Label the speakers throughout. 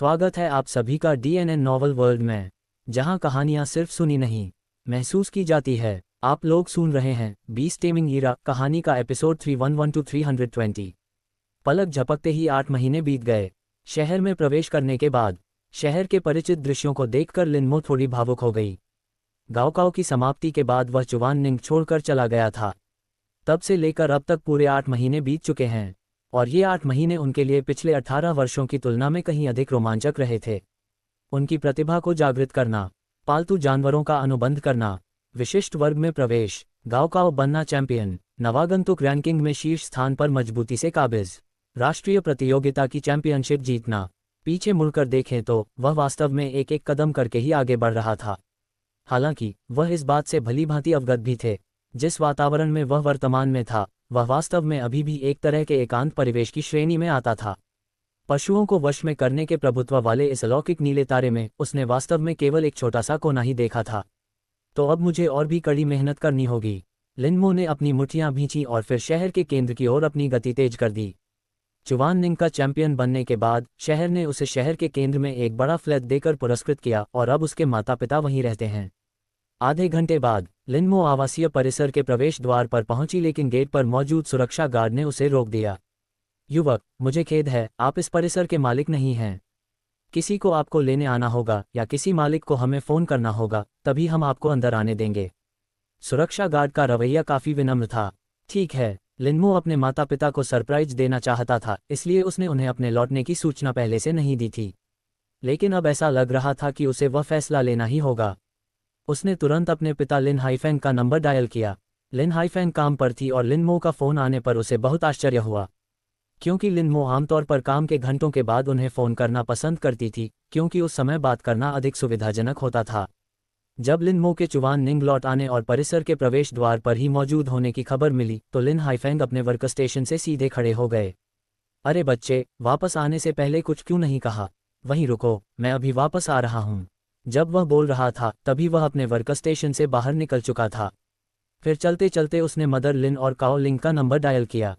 Speaker 1: स्वागत है आप सभी का डीएनएन नॉवल वर्ल्ड में, जहां कहानियां सिर्फ सुनी नहीं, महसूस की जाती है। आप लोग सुन रहे हैं बीस्ट टेमिंग ईरा कहानी का एपिसोड 311 to 320। पलक झपकते ही 8 महीने बीत गए। शहर में प्रवेश करने के बाद शहर के परिचित दृश्यों को देखकर लिनमो थोड़ी भावुक हो गई। गाँव की समाप्ति के बाद वह चुवाननिंग छोड़कर चला गया था। तब से लेकर अब तक पूरे 8 महीने बीत चुके हैं, और ये 8 महीने उनके लिए पिछले 18 वर्षों की तुलना में कहीं अधिक रोमांचक रहे थे। उनकी प्रतिभा को जागृत करना, पालतू जानवरों का अनुबंध करना, विशिष्ट वर्ग में प्रवेश, गाँव बनना चैंपियन, नवागंतुक रैंकिंग में शीर्ष स्थान पर मजबूती से काबिज, राष्ट्रीय प्रतियोगिता की चैंपियनशिप जीतना। पीछे मुड़कर देखें तो वह वास्तव में एक एक कदम करके ही आगे बढ़ रहा था। हालांकि वह इस बात से भलीभांति अवगत भी थे, जिस वातावरण में वह वर्तमान में था वह वास्तव में अभी भी एक तरह के एकांत परिवेश की श्रेणी में आता था। पशुओं को वश में करने के प्रभुत्व वाले इस अलौकिक नीले तारे में उसने वास्तव में केवल एक छोटा सा कोना ही देखा था। तो अब मुझे और भी कड़ी मेहनत करनी होगी। लिनमो ने अपनी मुठ्ठियां भींची और फिर शहर के केंद्र की ओर अपनी गति तेज कर दी। चुवाननिंग का चैंपियन बनने के बाद शहर ने उसे शहर के केंद्र में एक बड़ा फ्लैट देकर पुरस्कृत किया और अब उसके माता पिता वहीं रहते हैं। आधे घंटे बाद लिनमो आवासीय परिसर के प्रवेश द्वार पर पहुंची, लेकिन गेट पर मौजूद सुरक्षा गार्ड ने उसे रोक दिया। युवक, मुझे खेद है, आप इस परिसर के मालिक नहीं हैं। किसी को आपको लेने आना होगा या किसी मालिक को हमें फ़ोन करना होगा, तभी हम आपको अंदर आने देंगे। सुरक्षा गार्ड का रवैया काफ़ी विनम्र था। ठीक है, लिनमो अपने माता पिता को सरप्राइज देना चाहता था, इसलिए उसने उन्हें अपने लौटने की सूचना पहले से नहीं दी थी। लेकिन अब ऐसा लग रहा था कि उसे वह फैसला लेना ही होगा। उसने तुरंत अपने पिता लिन हाइफेंग का नंबर डायल किया। लिन हाइफेंग काम पर थी और लिनमो का फ़ोन आने पर उसे बहुत आश्चर्य हुआ, क्योंकि लिनमो आमतौर पर काम के घंटों के बाद उन्हें फ़ोन करना पसंद करती थी, क्योंकि उस समय बात करना अधिक सुविधाजनक होता था। जब लिनमो के चुवाननिंग लौट आने और परिसर के प्रवेश द्वार पर ही मौजूद होने की खबर मिली तो लिन हाइफेंग अपने वर्क स्टेशन से सीधे खड़े हो गए। अरे बच्चे, वापस आने से पहले कुछ क्यों नहीं कहा? वहीं रुको, मैं अभी वापस आ रहा हूँ। जब वह बोल रहा था तभी वह अपने वर्क स्टेशन से बाहर निकल चुका था। फिर चलते चलते उसने मदर लिन और काओ लिंग का नंबर डायल किया।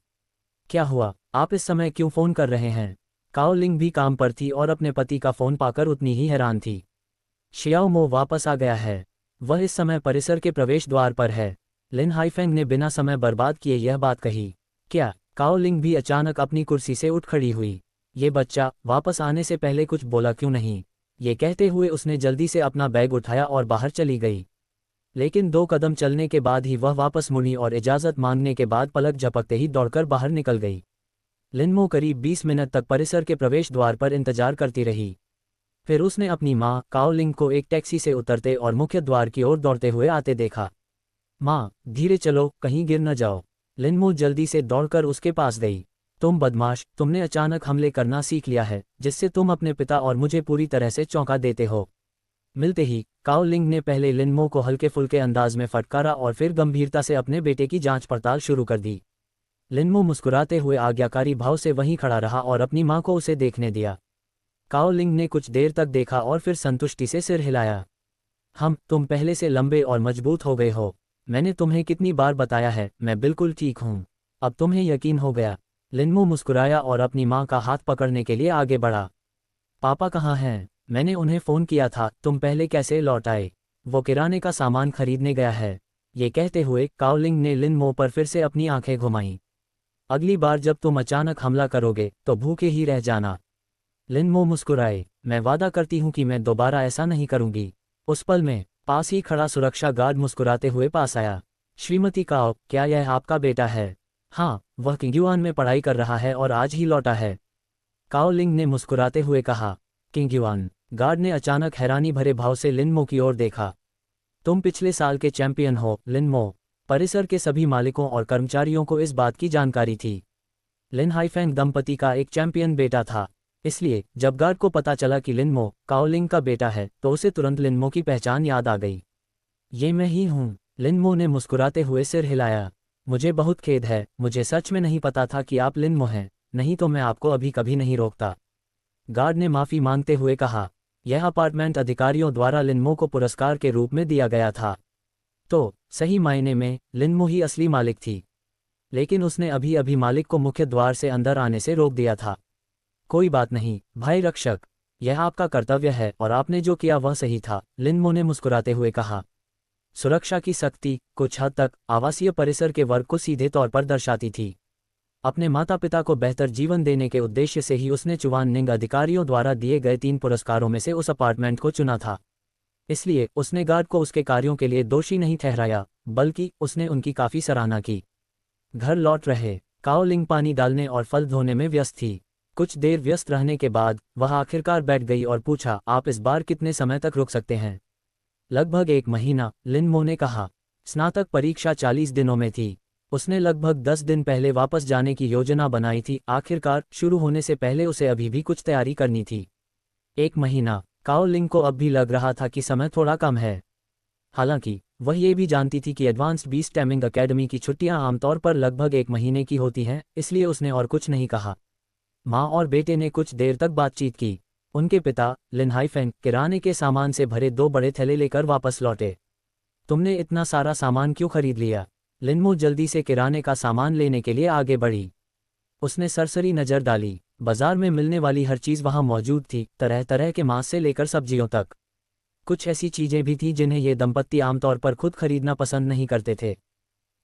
Speaker 1: क्या हुआ, आप इस समय क्यों फ़ोन कर रहे हैं? काओ लिंग भी काम पर थी और अपने पति का फ़ोन पाकर उतनी ही हैरान थी। शियाओ मो वापस आ गया है, वह इस समय परिसर के प्रवेश द्वार पर है। लिन हाइफेंग ने बिना समय बर्बाद किए यह बात कही। क्या? काओ लिंग भी अचानक अपनी कुर्सी से उठ खड़ी हुई। ये बच्चा वापस आने से पहले कुछ बोला क्यों नहीं? ये कहते हुए उसने जल्दी से अपना बैग उठाया और बाहर चली गई। लेकिन 2 कदम चलने के बाद ही वह वापस मुड़ी और इजाज़त मांगने के बाद पलक झपकते ही दौड़कर बाहर निकल गई। लिनमो करीब 20 मिनट तक परिसर के प्रवेश द्वार पर इंतजार करती रही। फिर उसने अपनी माँ काओ लिंग को एक टैक्सी से उतरते और मुख्य द्वार की ओर दौड़ते हुए आते देखा। माँ, धीरे चलो, कहीं गिर न जाओ। लिनमो जल्दी से दौड़कर उसके पास गई। तुम बदमाश, तुमने अचानक हमले करना सीख लिया है, जिससे तुम अपने पिता और मुझे पूरी तरह से चौंका देते हो। मिलते ही काओ लिंग ने पहले लिनमो को हल्के फुल्के अंदाज में फटकारा और फिर गंभीरता से अपने बेटे की जांच पड़ताल शुरू कर दी। लिनमो मुस्कुराते हुए आज्ञाकारी भाव से वहीं खड़ा रहा और अपनी माँ को उसे देखने दिया। काओ लिंग ने कुछ देर तक देखा और फिर संतुष्टि से सिर हिलाया। तुम पहले से लंबे और मजबूत हो गए हो। मैंने तुम्हें कितनी बार बताया है, मैं बिल्कुल ठीक हूँ। अब तुम्हें यकीन हो गया। लिनमो मुस्कुराया और अपनी माँ का हाथ पकड़ने के लिए आगे बढ़ा। पापा कहाँ हैं? मैंने उन्हें फ़ोन किया था, तुम पहले कैसे लौट आए? वो किराने का सामान खरीदने गया है। ये कहते हुए काओ लिंग ने लिनमो पर फिर से अपनी आंखें घुमाईं। अगली बार जब तुम अचानक हमला करोगे तो भूखे ही रह जाना। लिनमो मुस्कुराए। मैं वादा करती हूँ कि मैं दोबारा ऐसा नहीं करूँगी। उस पल में पास ही खड़ा सुरक्षा गार्ड मुस्कुराते हुए पास आया। श्रीमती काओ, क्या यह आपका बेटा है? हाँ, वह किंग्युआन में पढ़ाई कर रहा है और आज ही लौटा है। काओ लिंग ने मुस्कुराते हुए कहा। किंग्युआन? गार्ड ने अचानक हैरानी भरे भाव से लिनमो की ओर देखा। तुम पिछले साल के चैंपियन हो, लिनमो। परिसर के सभी मालिकों और कर्मचारियों को इस बात की जानकारी थी। लिन हाइफेंग दंपति का एक चैंपियन बेटा था, इसलिए जब गार्ड को पता चला कि लिनमो काओ लिंग का बेटा है तो उसे तुरंत लिनमो की पहचान याद आ गई। ये मैं ही हूँ। लिनमो ने मुस्कुराते हुए सिर हिलाया। मुझे बहुत खेद है, मुझे सच में नहीं पता था कि आप लिनमो हैं, नहीं तो मैं आपको अभी कभी नहीं रोकता। गार्ड ने माफ़ी मांगते हुए कहा। यह अपार्टमेंट अधिकारियों द्वारा लिनमो को पुरस्कार के रूप में दिया गया था, तो सही मायने में लिनमो ही असली मालिक थी। लेकिन उसने अभी अभी मालिक को मुख्य द्वार से अंदर आने से रोक दिया था। कोई बात नहीं, भाई रक्षक। यह आपका कर्तव्य है और आपने जो किया वह सही था, लिनमो ने मुस्कुराते हुए कहा। सुरक्षा की सख्ती कुछ हद तक आवासीय परिसर के वर्ग को सीधे तौर पर दर्शाती थी। अपने माता पिता को बेहतर जीवन देने के उद्देश्य से ही उसने चुवाननिंग अधिकारियों द्वारा दिए गए 3 पुरस्कारों में से उस अपार्टमेंट को चुना था। इसलिए उसने गार्ड को उसके कार्यों के लिए दोषी नहीं ठहराया, बल्कि उसने उनकी काफ़ी सराहना की। घर लौट रहे काओ लिंग पानी डालने और फल धोने में व्यस्त थी। कुछ देर व्यस्त रहने के बाद वह आखिरकार बैठ गई और पूछा, आप इस बार कितने समय तक रुक सकते हैं? लगभग 1 महीना, लिनमो ने कहा। स्नातक परीक्षा 40 दिनों में थी। उसने लगभग 10 दिन पहले वापस जाने की योजना बनाई थी। आखिरकार शुरू होने से पहले उसे अभी भी कुछ तैयारी करनी थी। 1 महीना, काओ लिंग को अब भी लग रहा था कि समय थोड़ा कम है। हालांकि वह ये भी जानती थी कि एडवांस्ड बीस्ट टेमिंग अकेडमी की छुट्टियां आमतौर पर लगभग 1 महीने की होती हैं, इसलिए उसने और कुछ नहीं कहा। माँ और बेटे ने कुछ देर तक बातचीत की। उनके पिता लिन हाइफेंग किराने के सामान से भरे 2 बड़े थैले लेकर वापस लौटे। तुमने इतना सारा सामान क्यों खरीद लिया? लिनमो जल्दी से किराने का सामान लेने के लिए आगे बढ़ी। उसने सरसरी नज़र डाली। बाजार में मिलने वाली हर चीज़ वहाँ मौजूद थी, तरह तरह के मांस से लेकर सब्जियों तक। कुछ ऐसी चीज़ें भी थीं जिन्हें ये दंपत्ति आमतौर पर खुद खरीदना पसंद नहीं करते थे।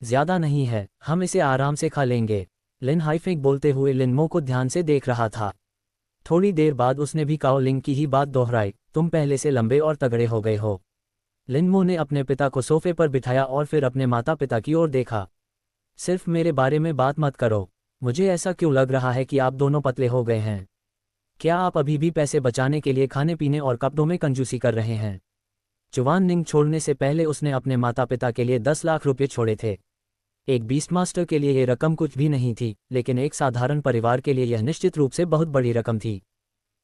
Speaker 1: ज़्यादा नहीं है, हम इसे आराम से खा लेंगे। लिन हाइफेंग बोलते हुए लिनमो को ध्यान से देख रहा था। थोड़ी देर बाद उसने भी काओ लिंग की ही बात दोहराई, तुम पहले से लंबे और तगड़े हो गए हो। लिनमो ने अपने पिता को सोफे पर बिठाया और फिर अपने माता पिता की ओर देखा। सिर्फ मेरे बारे में बात मत करो। मुझे ऐसा क्यों लग रहा है कि आप दोनों पतले हो गए हैं? क्या आप अभी भी पैसे बचाने के लिए खाने पीने और कपड़ों में कंजूसी कर रहे हैं? चुवाननिंग छोड़ने से पहले उसने अपने माता पिता के लिए 10 लाख रुपये छोड़े थे। एक बीस्टमास्टर के लिए यह रकम कुछ भी नहीं थी, लेकिन एक साधारण परिवार के लिए यह निश्चित रूप से बहुत बड़ी रकम थी।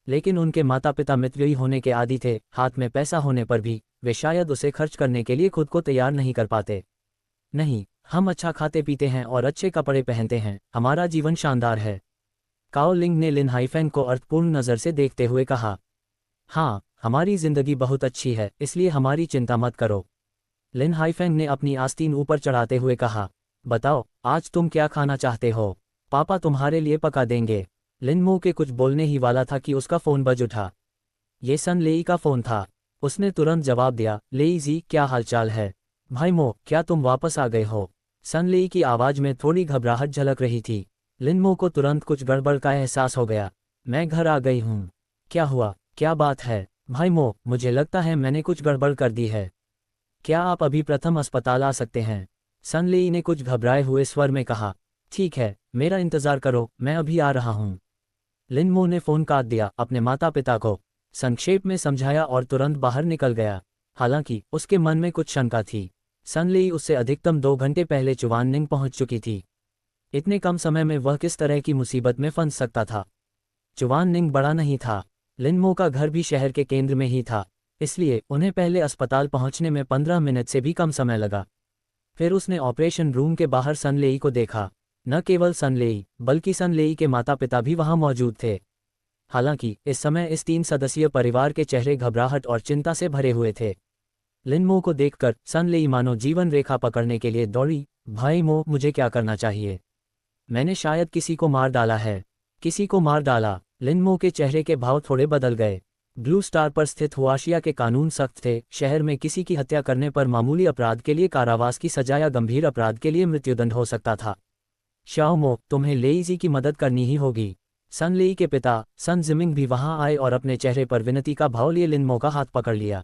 Speaker 1: लेकिन उनके माता पिता मितव्ययी होने के आदी थे। हाथ में पैसा होने पर भी वे शायद उसे खर्च करने के लिए खुद को तैयार नहीं कर पाते। नहीं, हम अच्छा खाते पीते हैं और अच्छे कपड़े पहनते हैं, हमारा जीवन शानदार है। काओ लिंग ने लिन हाइफेंग को अर्थपूर्ण नज़र से देखते हुए कहा। हाँ, हमारी जिंदगी बहुत अच्छी है, इसलिए हमारी चिंता मत करो। लिन हाइफेंग ने अपनी आस्तीन ऊपर चढ़ाते हुए कहा। बताओ, आज तुम क्या खाना चाहते हो? पापा तुम्हारे लिए पका देंगे। लिनमो के कुछ बोलने ही वाला था कि उसका फ़ोन बज उठा। ये सन लेई का फ़ोन था। उसने तुरंत जवाब दिया, लेई जी, क्या हालचाल है? भाई मो, क्या तुम वापस आ गए हो? सन लेई की आवाज़ में थोड़ी घबराहट झलक रही थी। लिनमो को तुरंत कुछ गड़बड़ का एहसास हो गया। मैं घर आ गई हूँ। क्या हुआ? क्या बात है? भाई मो, मुझे लगता है मैंने कुछ गड़बड़ कर दी है। क्या आप अभी प्रथम अस्पताल आ सकते हैं? सन लेई ने कुछ घबराए हुए स्वर में कहा। ठीक है, मेरा इंतज़ार करो, मैं अभी आ रहा हूँ। लिनमो ने फ़ोन काट दिया, अपने माता पिता को संक्षेप में समझाया और तुरंत बाहर निकल गया। हालांकि उसके मन में कुछ शंका थी। सन लेई उससे अधिकतम 2 घंटे पहले चुवाननिंग पहुंच चुकी थी। इतने कम समय में वह किस तरह की मुसीबत में फंस सकता था? चुवाननिंग बड़ा नहीं था। लिनमो का घर भी शहर के केंद्र में ही था, इसलिए उन्हें पहले अस्पताल पहुंचने में 15 मिनट से भी कम समय लगा। फिर उसने ऑपरेशन रूम के बाहर सन लेई को देखा। न केवल सन लेई, बल्कि सन लेई के माता पिता भी वहां मौजूद थे। हालांकि इस समय इस 3 सदस्यीय परिवार के चेहरे घबराहट और चिंता से भरे हुए थे। लिनमो को देखकर सन लेई मानो जीवन रेखा पकड़ने के लिए दौड़ी। भाई मो, मुझे क्या करना चाहिए? मैंने शायद किसी को मार डाला है। किसी को मार डाला? लिनमो के चेहरे के भाव थोड़े बदल गए। ब्लू स्टार पर स्थित हुआशिया के कानून सख्त थे। शहर में किसी की हत्या करने पर मामूली अपराध के लिए कारावास की सजा या गंभीर अपराध के लिए मृत्युदंड हो सकता था। शाओमो, तुम्हें लेईजी की मदद करनी ही होगी। सन लेई के पिता सन जिमिंग भी वहां आए और अपने चेहरे पर विनती का भाव लिए लिनमो का हाथ पकड़ लिया।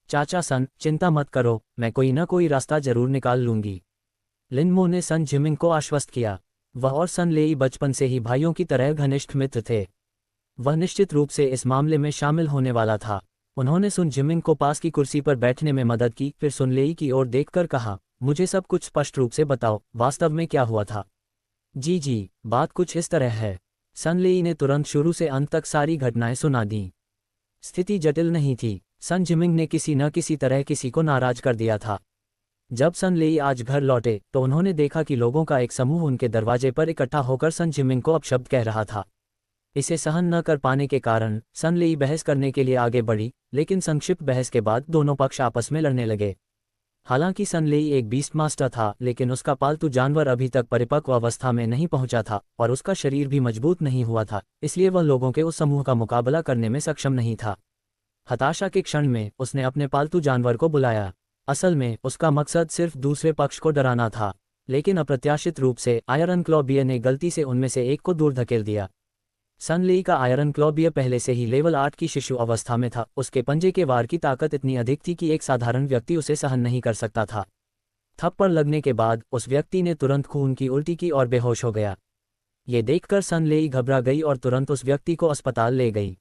Speaker 1: चाचा सन, चिंता मत करो, मैं कोई न कोई रास्ता जरूर निकाल लूंगी। लिनमो ने सन जिमिंग को आश्वस्त किया। वह और सन लेई बचपन से ही भाइयों की तरह घनिष्ठ मित्र थे। वह निश्चित रूप से इस मामले में शामिल होने वाला था। उन्होंने सुन जिमिंग को पास की कुर्सी पर बैठने में मदद की, फिर सुन लेई की ओर देखकर कहा, मुझे सब कुछ स्पष्ट रूप से बताओ, वास्तव में क्या हुआ था? जी, बात कुछ इस तरह है। सन लेई ने तुरंत शुरू से अंत तक सारी घटनाएं सुना दी। स्थिति जटिल नहीं थी। सन जिमिंग ने किसी न किसी तरह किसी को नाराज कर दिया था। जब सन लेई आज घर लौटे तो उन्होंने देखा कि लोगों का एक समूह उनके दरवाजे पर इकट्ठा होकर सन जिमिंग को अपशब्द कह रहा था। इसे सहन न कर पाने के कारण सन लेई बहस करने के लिए आगे बढ़ी, लेकिन संक्षिप्त बहस के बाद दोनों पक्ष आपस में लड़ने लगे। हालांकि सन लेई एक बीस्ट मास्टर था, लेकिन उसका पालतू जानवर अभी तक परिपक्व अवस्था में नहीं पहुंचा था और उसका शरीर भी मजबूत नहीं हुआ था, इसलिए वह लोगों के उस समूह का मुकाबला करने में सक्षम नहीं था। हताशा के क्षण में उसने अपने पालतू जानवर को बुलाया। असल में उसका मकसद सिर्फ दूसरे पक्ष को डराना था, लेकिन अप्रत्याशित रूप से आयरन क्लॉ बियर ने गलती से उनमें से एक को दूर धकेल दिया। सन लेई का आयरन क्लॉ बियर पहले से ही लेवल 8 की शिशु अवस्था में था। उसके पंजे के वार की ताकत इतनी अधिक थी कि एक साधारण व्यक्ति उसे सहन नहीं कर सकता था। थप्पड़ लगने के बाद उस व्यक्ति ने तुरंत खून की उल्टी की और बेहोश हो गया। ये देखकर सन लेई घबरा गई और तुरंत उस व्यक्ति को अस्पताल ले गई।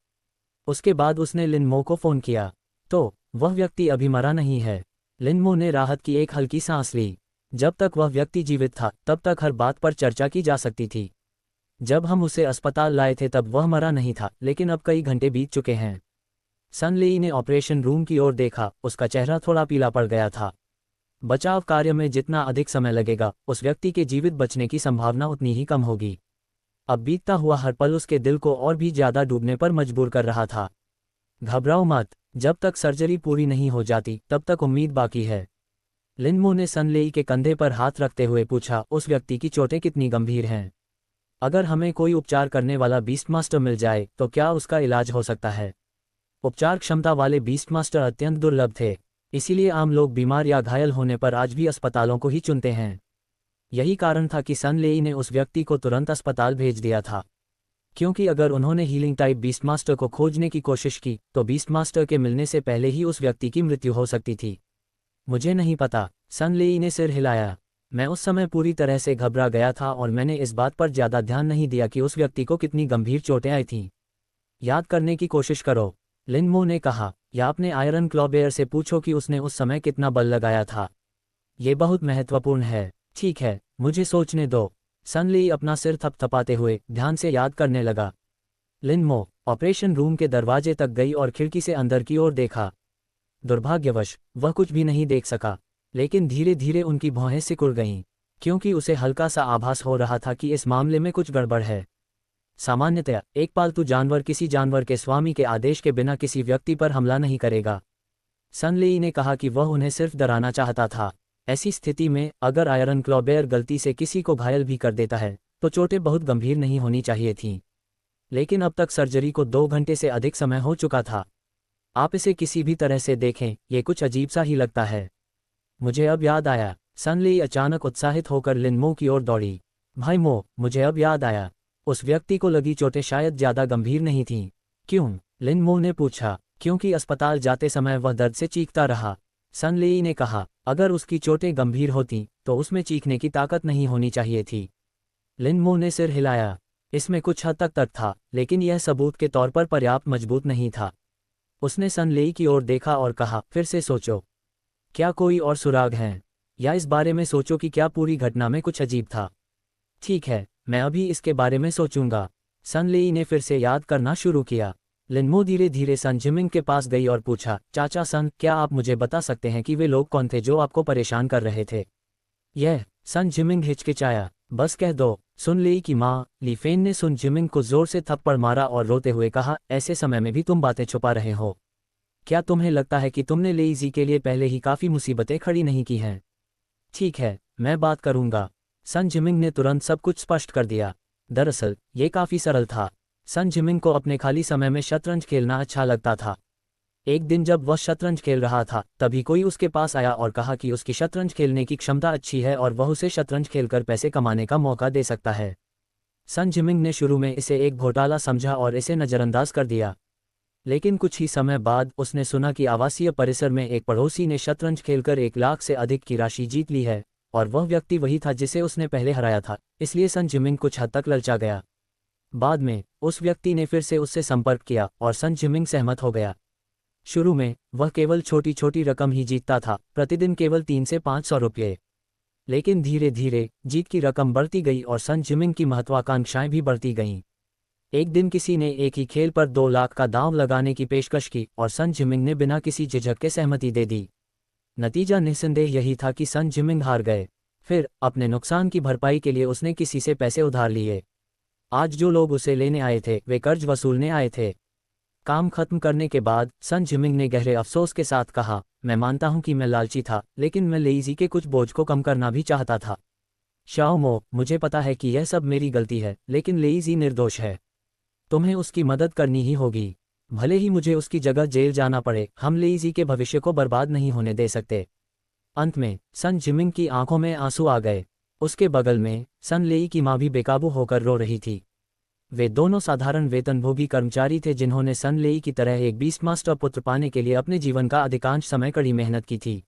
Speaker 1: उसके बाद उसने लिनमो को फ़ोन किया, तो वह व्यक्ति अभी मरा नहीं है। लिनमो ने राहत की एक हल्की सांस ली। जब तक वह व्यक्ति जीवित था तब तक हर बात पर चर्चा की जा सकती थी। जब हम उसे अस्पताल लाए थे तब वह मरा नहीं था, लेकिन अब कई घंटे बीत चुके हैं। सन लेई ने ऑपरेशन रूम की ओर देखा। उसका चेहरा थोड़ा पीला पड़ गया था। बचाव कार्य में जितना अधिक समय लगेगा, उस व्यक्ति के जीवित बचने की संभावना उतनी ही कम होगी। अब बीतता हुआ हर पल उसके दिल को और भी ज्यादा डूबने पर मजबूर कर रहा था। घबराओ मत, जब तक सर्जरी पूरी नहीं हो जाती तब तक उम्मीद बाकी है। लिनमो ने सन लेई के कंधे पर हाथ रखते हुए पूछा, उस व्यक्ति की चोटें कितनी गंभीर हैं? अगर हमें कोई उपचार करने वाला बीस्ट मास्टर मिल जाए तो क्या उसका इलाज हो सकता है? उपचार क्षमता वाले बीस्ट मास्टर अत्यंत दुर्लभ थे, इसीलिए आम लोग बीमार या घायल होने पर आज भी अस्पतालों को ही चुनते हैं। यही कारण था कि सन लेई ने उस व्यक्ति को तुरंत अस्पताल भेज दिया था, क्योंकि अगर उन्होंने हीलिंग टाइप बीस्ट मास्टर को खोजने की कोशिश की तो बीस्ट मास्टर के मिलने से पहले ही उस व्यक्ति की मृत्यु हो सकती थी। मुझे नहीं पता, सन लेई ने सिर हिलाया। मैं उस समय पूरी तरह से घबरा गया था और मैंने इस बात पर ज्यादा ध्यान नहीं दिया कि उस व्यक्ति को कितनी गंभीर चोटें आई थीं। याद करने की कोशिश करो, लिनमो ने कहा, या अपने आयरन क्लॉ बेयर से पूछो कि उसने उस समय कितना बल लगाया था। ये बहुत महत्वपूर्ण है। ठीक है, मुझे सोचने दो। सन लेई अपना सिर थपथपाते हुए ध्यान से याद करने लगा। लिनमो ऑपरेशन रूम के दरवाजे तक गई और खिड़की से अंदर की ओर देखा। दुर्भाग्यवश वह कुछ भी नहीं देख सका, लेकिन धीरे धीरे उनकी भौहें सिकुड़ गईं, क्योंकि उसे हल्का सा आभास हो रहा था कि इस मामले में कुछ गड़बड़ है। सामान्यतया एक पालतू जानवर किसी जानवर के स्वामी के आदेश के बिना किसी व्यक्ति पर हमला नहीं करेगा। सन लेई ने कहा कि वह उन्हें सिर्फ डराना चाहता था। ऐसी स्थिति में अगर आयरन क्लॉ बेयर गलती से किसी को घायल भी कर देता है तो चोटें बहुत गंभीर नहीं होनी चाहिए थीं। लेकिन अब तक सर्जरी को 2 घंटे से अधिक समय हो चुका था। आप इसे किसी भी तरह से देखें, ये कुछ अजीब सा ही लगता है। मुझे अब याद आया। सन लेई अचानक उत्साहित होकर लिनमो की ओर दौड़ी। भाई मो, मुझे अब याद आया, उस व्यक्ति को लगी चोटें शायद ज्यादा गंभीर नहीं थीं। क्यों? लिनमो ने पूछा। क्योंकि अस्पताल जाते समय वह दर्द से चीखता रहा। सन लेई ने कहा, अगर उसकी चोटें गंभीर होती तो उसमें चीखने की ताकत नहीं होनी चाहिए थी। लिनमो ने सिर हिलाया। इसमें कुछ हद तक तर्क था, लेकिन यह सबूत के तौर पर पर्याप्त मजबूत नहीं था। उसने सन लेई की ओर देखा और कहा, फिर से सोचो, क्या कोई और सुराग हैं? या इस बारे में सोचो कि क्या पूरी घटना में कुछ अजीब था। ठीक है, मैं अभी इसके बारे में सोचूंगा। सन लेई ने फिर से याद करना शुरू किया। लिनमो धीरे धीरे सन जिमिंग के पास गई और पूछा, चाचा सन, क्या आप मुझे बता सकते हैं कि वे लोग कौन थे जो आपको परेशान कर रहे थे? यह सन जिमिंग हिचकिचाया। बस कह दो। सुन लेई की माँ ली फेन ने सुन जिमिंग को जोर से थप्पड़ मारा और रोते हुए कहा, ऐसे समय में भी तुम बातें छुपा रहे हो? क्या तुम्हें लगता है कि तुमने लेई जी के लिए पहले ही काफ़ी मुसीबतें खड़ी नहीं की हैं? ठीक है, मैं बात करूंगा। सन जिमिंग ने तुरंत सब कुछ स्पष्ट कर दिया। दरअसल ये काफ़ी सरल था। सन जिमिंग को अपने खाली समय में शतरंज खेलना अच्छा लगता था। एक दिन जब वह शतरंज खेल रहा था तभी कोई उसके पास आया और कहा कि उसकी शतरंज खेलने की क्षमता अच्छी है और वह उसे शतरंज खेलकर पैसे कमाने का मौका दे सकता है। सन जिमिंग ने शुरू में इसे एक घोटाला समझा और इसे नज़रअंदाज कर दिया, लेकिन कुछ ही समय बाद उसने सुना कि आवासीय परिसर में एक पड़ोसी ने शतरंज खेलकर 1 लाख से अधिक की राशि जीत ली है और वह व्यक्ति वही था जिसे उसने पहले हराया था। इसलिए सन जिमिंग कुछ हद तक ललचा गया। बाद में उस व्यक्ति ने फिर से उससे संपर्क किया और सन जिमिंग सहमत हो गया। शुरू में वह केवल छोटी छोटी रकम ही जीतता था, प्रतिदिन केवल 300 से 500 रुपये। लेकिन धीरे धीरे जीत की रकम बढ़ती गई और सन जिमिंग की महत्वाकांक्षाएं भी बढ़ती गईं। एक दिन किसी ने एक ही खेल पर 2 लाख का दांव लगाने की पेशकश की और सन जिमिंग ने बिना किसी झिझक के सहमति दे दी। नतीजा निस्संदेह यही था कि सन जिमिंग हार गए। फिर अपने नुकसान की भरपाई के लिए उसने किसी से पैसे उधार लिए। आज जो लोग उसे लेने आए थे वे कर्ज वसूलने आए थे। काम खत्म करने के बाद सन जिमिंग ने गहरे अफसोस के साथ कहा, मैं मानता हूं कि मैं लालची था, लेकिन मैं लेईजी के कुछ बोझ को कम करना भी चाहता था। शाओमो, मुझे पता है कि यह सब मेरी गलती है, लेकिन लेईजी निर्दोष है। तुम्हें उसकी मदद करनी ही होगी। भले ही मुझे उसकी जगह जेल जाना पड़े, हम लेईजी के भविष्य को बर्बाद नहीं होने दे सकते। अंत में सन जिमिंग की आंखों में आंसू आ गए। उसके बगल में सन लेई की मां भी बेकाबू होकर रो रही थी। वे दोनों साधारण वेतनभोगी कर्मचारी थे जिन्होंने सन लेई की तरह एक बीस्ट मास्टर पुत्र पाने के लिए अपने जीवन का अधिकांश समय कड़ी मेहनत की थी।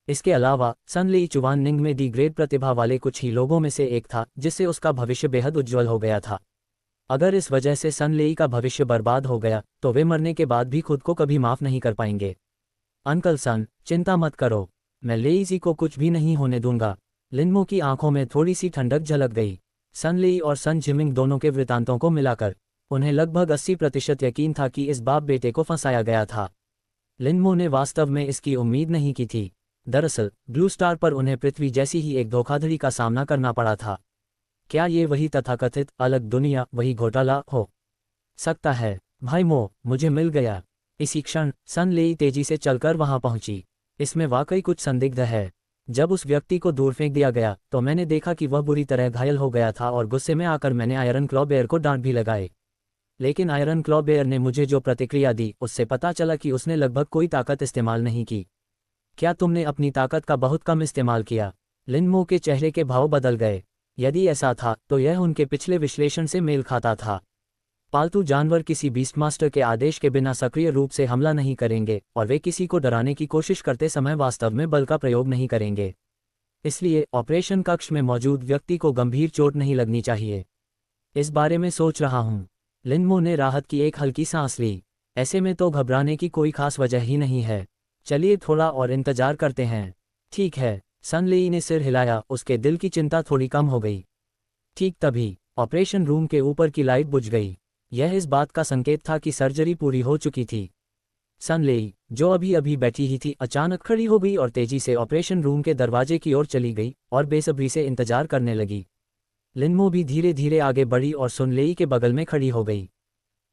Speaker 1: इसके अलावा सन लेई चुवाननिंग में डी ग्रेड प्रतिभा वाले कुछ ही लोगों में से एक था जिससे उसका भविष्य बेहद उज्ज्वल हो गया था। अगर इस वजह से सन लेई का भविष्य बर्बाद हो गया तो वे मरने के बाद भी खुद को कभी माफ नहीं कर पाएंगे। अंकल सन, चिंता मत करो, मैं लेईजी को कुछ भी नहीं होने दूंगा। लिनमो की आंखों में थोड़ी सी ठंडक झलक गई। सन लेई और सन जिमिंग दोनों के वृतांतों को मिलाकर उन्हें लगभग 80% यकीन था कि इस बाप बेटे को फंसाया गया था। लिनमो ने वास्तव में इसकी उम्मीद नहीं की थी। दरअसल ब्लू स्टार पर उन्हें पृथ्वी जैसी ही एक धोखाधड़ी का सामना करना पड़ा था। क्या ये वही तथाकथित अलग दुनिया, वही घोटाला हो सकता है? भाई मो, मुझे मिल गया। इसी क्षण सन लेई तेजी से चलकर वहां पहुंची। इसमें वाकई कुछ संदिग्ध है। जब उस व्यक्ति को दूर फेंक दिया गया तो मैंने देखा कि वह बुरी तरह घायल हो गया था और गुस्से में आकर मैंने आयरन क्लॉ बेयर को डांट भी लगाए। लेकिन आयरन क्लॉ बेयर ने मुझे जो प्रतिक्रिया दी उससे पता चला कि उसने लगभग कोई ताकत इस्तेमाल नहीं की। क्या तुमने अपनी ताकत का बहुत कम इस्तेमाल किया? लिनमो के चेहरे के भाव बदल गए। यदि ऐसा था तो यह उनके पिछले विश्लेषण से मेल खाता था। पालतू जानवर किसी बीस्टमास्टर के आदेश के बिना सक्रिय रूप से हमला नहीं करेंगे और वे किसी को डराने की कोशिश करते समय वास्तव में बल का प्रयोग नहीं करेंगे। इसलिए ऑपरेशन कक्ष में मौजूद व्यक्ति को गंभीर चोट नहीं लगनी चाहिए। इस बारे में सोच रहा हूं। लिनमो ने राहत की एक हल्की सांस ली। ऐसे में तो घबराने की कोई खास वजह ही नहीं है। चलिए थोड़ा और इंतजार करते हैं। ठीक है, सन लेई ने सिर हिलाया। उसके दिल की चिंता थोड़ी कम हो गई। ठीक तभी ऑपरेशन रूम के ऊपर की लाइट बुझ गई। यह इस बात का संकेत था कि सर्जरी पूरी हो चुकी थी। सन लेई, जो अभी अभी बैठी ही थी, अचानक खड़ी हो गई और तेजी से ऑपरेशन रूम के दरवाजे की ओर चली गई और बेसब्री से इंतजार करने लगी। लिनमो भी धीरे धीरे आगे बढ़ी और सन लेई के बगल में खड़ी हो गई।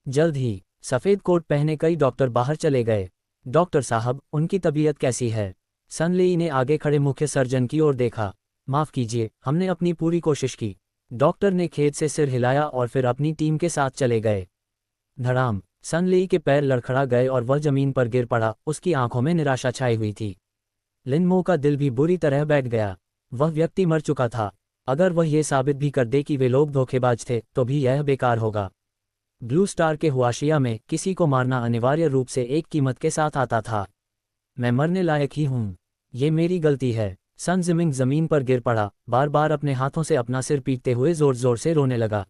Speaker 1: जल्द ही सफ़ेद कोट पहने कई डॉक्टर बाहर चले गए। डॉक्टर साहब, उनकी तबीयत कैसी है? सन लेई ने आगे खड़े मुख्य सर्जन की ओर देखा। माफ़ कीजिए, हमने अपनी पूरी कोशिश की। डॉक्टर ने खेद से सिर हिलाया और फिर अपनी टीम के साथ चले गए। धड़ाम, सन लेई के पैर लड़खड़ा गए और वह जमीन पर गिर पड़ा। उसकी आंखों में निराशा छाई हुई थी। लिनमो का दिल भी बुरी तरह बैठ गया। वह व्यक्ति मर चुका था। अगर वह ये साबित भी कर दे कि वे लोग धोखेबाज थे तो भी यह बेकार होगा। ब्लू स्टार के हुआशिया में किसी को मारना अनिवार्य रूप से एक कीमत के साथ आता था। मैं मरने लायक ही हूँ। ये मेरी गलती है। सन जिमिंग जमीन पर गिर पड़ा, बार बार अपने हाथों से अपना सिर पीटते हुए जोर जोर से रोने लगा।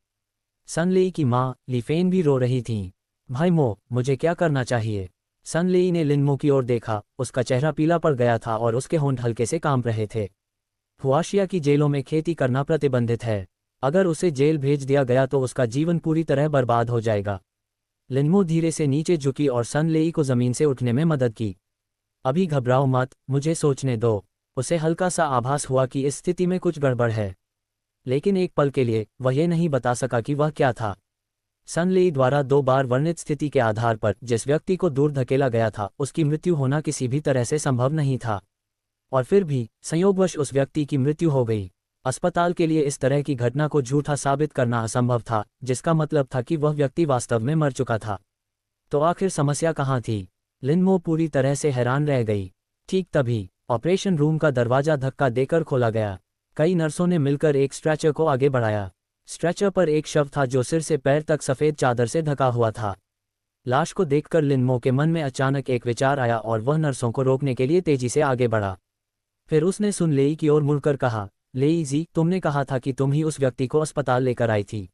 Speaker 1: सन लेई की माँ लीफेन भी रो रही थीं। भाई मो, मुझे क्या करना चाहिए? सन लेई ने लिनमो की ओर देखा। उसका चेहरा पीला पड़ गया था और उसके होंठ हल्के से कांप रहे थे। हुआशिया की जेलों में खेती करना प्रतिबंधित है। अगर उसे जेल भेज दिया गया तो उसका जीवन पूरी तरह बर्बाद हो जाएगा। लिनमो धीरे से नीचे झुकी और सन लेई को जमीन से उठने में मदद की। अभी घबराओ मत, मुझे सोचने दो। उसे हल्का सा आभास हुआ कि इस स्थिति में कुछ गड़बड़ है, लेकिन एक पल के लिए वह ये नहीं बता सका कि वह क्या था। सन लेई द्वारा 2 बार वर्णित स्थिति के आधार पर जिस व्यक्ति को दूर धकेला गया था उसकी मृत्यु होना किसी भी तरह से संभव नहीं था। और फिर भी संयोगवश उस व्यक्ति की मृत्यु हो गई। अस्पताल के लिए इस तरह की घटना को झूठा साबित करना असंभव था, जिसका मतलब था कि वह व्यक्ति वास्तव में मर चुका था। तो आखिर समस्या कहाँ थी? लिनमो पूरी तरह से हैरान रह गई। ठीक तभी ऑपरेशन रूम का दरवाजा धक्का देकर खोला गया। कई नर्सों ने मिलकर एक स्ट्रेचर को आगे बढ़ाया। स्ट्रेचर पर एक शव था जो सिर से पैर तक सफ़ेद चादर से ढका हुआ था। लाश को देखकर लिनमो के मन में अचानक एक विचार आया और वह नर्सों को रोकने के लिए तेजी से आगे बढ़ा। फिर उसने सन लेई की ओर मुड़कर कहा, लेई जी, तुमने कहा था कि तुम ही उस व्यक्ति को अस्पताल लेकर आई थी।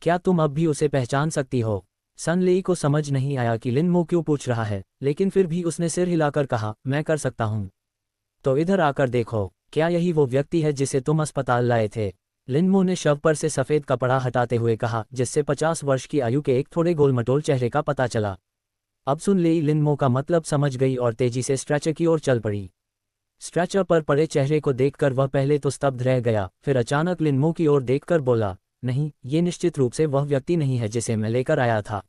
Speaker 1: क्या तुम अब भी उसे पहचान सकती हो? सन लेई को समझ नहीं आया कि लिनमो क्यों पूछ रहा है, लेकिन फिर भी उसने सिर हिलाकर कहा, मैं कर सकता हूँ। तो इधर आकर देखो, क्या यही वो व्यक्ति है जिसे तुम अस्पताल लाए थे? लिनमो ने शव पर से सफ़ेद कपड़ा हटाते हुए कहा, जिससे 50 वर्ष की आयु के एक थोड़े गोलमटोल चेहरे का पता चला। अब सन लेई लिनमो का मतलब समझ गई और तेजी से स्ट्रेचर की ओर चल पड़ी। स्ट्रेचर पर पड़े चेहरे को देखकर वह पहले तो स्तब्ध रह गया, फिर अचानक लिनमो की ओर देखकर बोला, नहीं, ये निश्चित रूप से वह व्यक्ति नहीं है जिसे मैं लेकर आया था।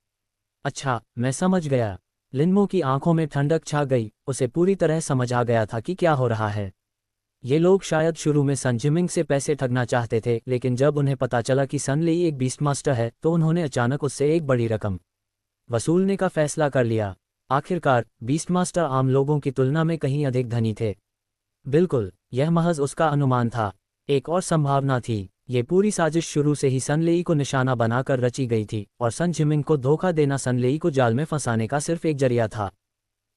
Speaker 1: अच्छा, मैं समझ गया। लिनमो की आंखों में ठंडक छा गई, उसे पूरी तरह समझ आ गया था कि क्या हो रहा है। ये लोग शायद शुरू में सन जिमिंग से पैसे ठगना चाहते थे, लेकिन जब उन्हें पता चला कि सन लेई एक बीस्ट मास्टर है तो उन्होंने अचानक उससे एक बड़ी रकम वसूलने का फैसला कर लिया। आखिरकार बीस्ट मास्टर आम लोगों की तुलना में कहीं अधिक धनी थे। बिल्कुल, यह महज उसका अनुमान था। एक और संभावना थी, ये पूरी साजिश शुरू से ही सन लेई को निशाना बनाकर रची गई थी और सन जिमिंग को धोखा देना सन लेई को जाल में फंसाने का सिर्फ एक जरिया था।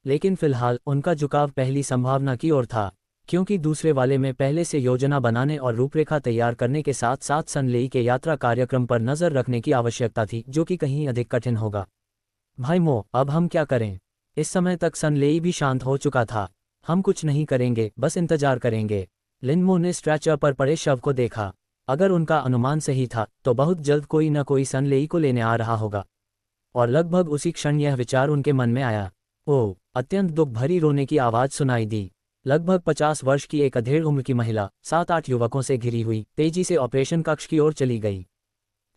Speaker 1: लेकिन फिलहाल उनका झुकाव पहली संभावना की ओर था, क्योंकि दूसरे वाले में पहले से योजना बनाने और रूपरेखा तैयार करने के साथ साथ सन लेई के यात्रा कार्यक्रम पर नजर रखने की आवश्यकता थी, जो कि कहीं अधिक कठिन होगा। भाई मो, अब हम क्या करें? इस समय तक सन लेई भी शांत हो चुका था। हम कुछ नहीं करेंगे, बस इंतजार करेंगे। लिनमो ने स्ट्रेचर पर पड़े शव को देखा। अगर उनका अनुमान सही था तो बहुत जल्द कोई न कोई सन लेई को लेने आ रहा होगा। और लगभग उसी क्षण यह विचार उनके मन में आया। ओह! अत्यंत दुख भरी रोने की आवाज सुनाई दी। लगभग 50 वर्ष की एक अधेड़ उम्र की महिला 7-8 युवकों से घिरी हुई तेजी से ऑपरेशन कक्ष की ओर चली गई।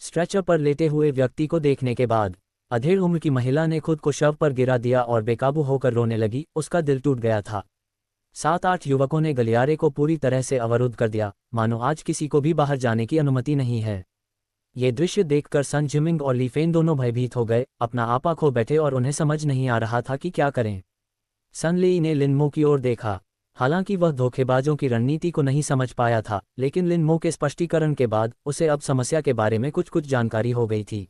Speaker 1: स्ट्रेचर पर लेटे हुए व्यक्ति को देखने के बाद अधेड़ उम्र की महिला ने खुद को शव पर गिरा दिया और बेकाबू होकर रोने लगी। उसका दिल टूट गया था। 7-8 युवकों ने गलियारे को पूरी तरह से अवरुद्ध कर दिया, मानो आज किसी को भी बाहर जाने की अनुमति नहीं है। ये दृश्य देखकर सन जिमिंग और ली फेन दोनों भयभीत हो गए, अपना आपा खो बैठे और उन्हें समझ नहीं आ रहा था कि क्या करें। सन लेई ने लिनमो की ओर देखा। हालांकि वह धोखेबाजों की रणनीति को नहीं समझ पाया था, लेकिन लिनमो के स्पष्टीकरण के बाद उसे अब समस्या के बारे में कुछ जानकारी हो गई थी।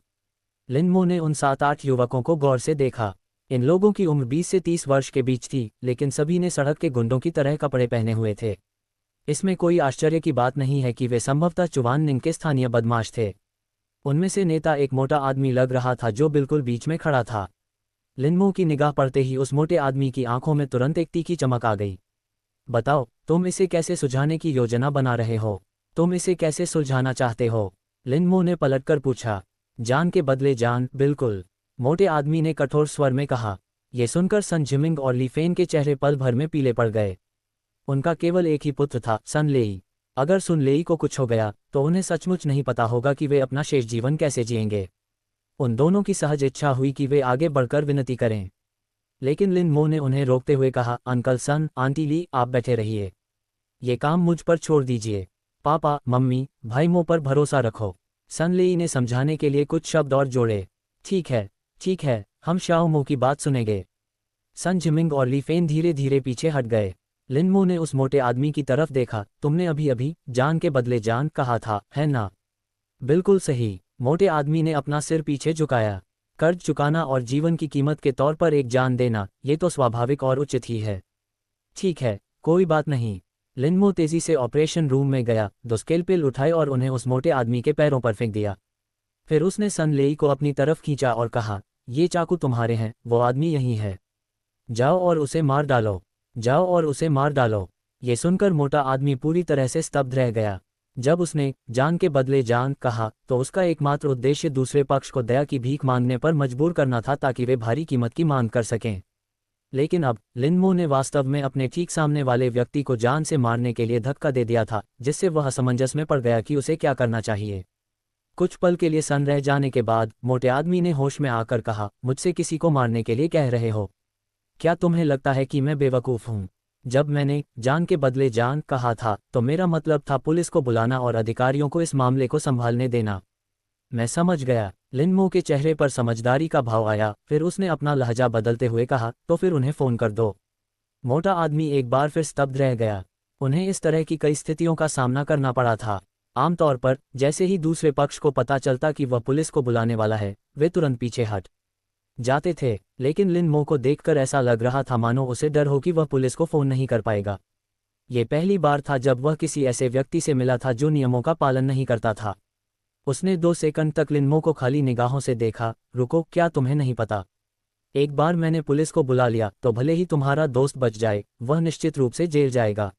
Speaker 1: लिनमो ने उन 7-8 युवकों को गौर से देखा। इन लोगों की उम्र 20 से 30 वर्ष के बीच थी, लेकिन सभी ने सड़क के गुंडों की तरह कपड़े पहने हुए थे। इसमें कोई आश्चर्य की बात नहीं है कि वे संभवतः चुवाननिंग के स्थानीय बदमाश थे। उनमें से नेता एक मोटा आदमी लग रहा था जो बिल्कुल बीच में खड़ा था। लिनमो की निगाह पड़ते ही उस मोटे आदमी की आंखों में तुरंत एक तीखी चमक आ गई। बताओ, तुम इसे कैसे सुलझाने की योजना बना रहे हो? तुम इसे कैसे सुलझाना चाहते हो? लिनमो ने पलटकर पूछा। जान के बदले जान, बिल्कुल, मोटे आदमी ने कठोर स्वर में कहा। यह सुनकर सन जिमिंग और ली फेन के चेहरे पल भर में पीले पड़ गए। उनका केवल एक ही पुत्र था, सन लेई। अगर सुन लेई को कुछ हो गया तो उन्हें सचमुच नहीं पता होगा कि वे अपना शेष जीवन कैसे जिएंगे। उन दोनों की सहज इच्छा हुई कि वे आगे बढ़कर विनती करें, लेकिन लिनमो ने उन्हें रोकते हुए कहा, अंकल सन, आंटी ली, आप बैठे रहिए। ये काम मुझ पर छोड़ दीजिए। पापा, मम्मी, भाई मो पर भरोसा रखो। सन लेई ने समझाने के लिए कुछ शब्द और जोड़े। ठीक है, ठीक है, हम शाओ मो की बात सुनेंगे। सन जिमिंग और ली फेन धीरे धीरे पीछे हट गए। लिनमो ने उस मोटे आदमी की तरफ देखा। तुमने अभी अभी जान के बदले जान कहा था, है ना? बिल्कुल सही। मोटे आदमी ने अपना सिर पीछे झुकाया। कर्ज चुकाना और जीवन की कीमत के तौर पर एक जान देना, ये तो स्वाभाविक और उचित ही है। ठीक है, कोई बात नहीं। लिनमो तेजी से ऑपरेशन रूम में गया, 2 स्केलपेल उठाए और उन्हें उस मोटे आदमी के पैरों पर फेंक दिया। फिर उसने सन लेई को अपनी तरफ खींचा और कहा, ये चाकू तुम्हारे हैं, वो आदमी यही है। जाओ और उसे मार डालो। जाओ और उसे मार डालो। ये सुनकर मोटा आदमी पूरी तरह से स्तब्ध रह गया। जब उसने जान के बदले जान कहा तो उसका एकमात्र उद्देश्य दूसरे पक्ष को दया की भीख मांगने पर मजबूर करना था ताकि वे भारी कीमत की मांग कर सकें। लेकिन अब लिनमो ने वास्तव में अपने ठीक सामने वाले व्यक्ति को जान से मारने के लिए धक्का दे दिया था, जिससे वह असमंजस में पड़ गया कि उसे क्या करना चाहिए। कुछ पल के लिए सन रह जाने के बाद मोटे आदमी ने होश में आकर कहा, मुझसे किसी को मारने के लिए कह रहे हो? क्या तुम्हें लगता है कि मैं बेवकूफ़ हूँ? जब मैंने जान के बदले जान कहा था तो मेरा मतलब था पुलिस को बुलाना और अधिकारियों को इस मामले को संभालने देना। मैं समझ गया। लिनमो के चेहरे पर समझदारी का भाव आया। फिर उसने अपना लहजा बदलते हुए कहा, तो फिर उन्हें फ़ोन कर दो। मोटा आदमी एक बार फिर स्तब्ध रह गया। उन्हें इस तरह की कई स्थितियों का सामना करना पड़ा था। आमतौर पर जैसे ही दूसरे पक्ष को पता चलता कि वह पुलिस को बुलाने वाला है, वे तुरंत पीछे हट जाते थे। लेकिन लिनमो को देखकर ऐसा लग रहा था मानो उसे डर हो कि वह पुलिस को फ़ोन नहीं कर पाएगा। ये पहली बार था जब वह किसी ऐसे व्यक्ति से मिला था जो नियमों का पालन नहीं करता था। उसने 2 सेकंड तक लिनमो को खाली निगाहों से देखा। रुको, क्या तुम्हें नहीं पता? एक बार मैंने पुलिस को बुला लिया तो भले ही तुम्हारा दोस्त बच जाए, वह निश्चित रूप से जेल जाएगा।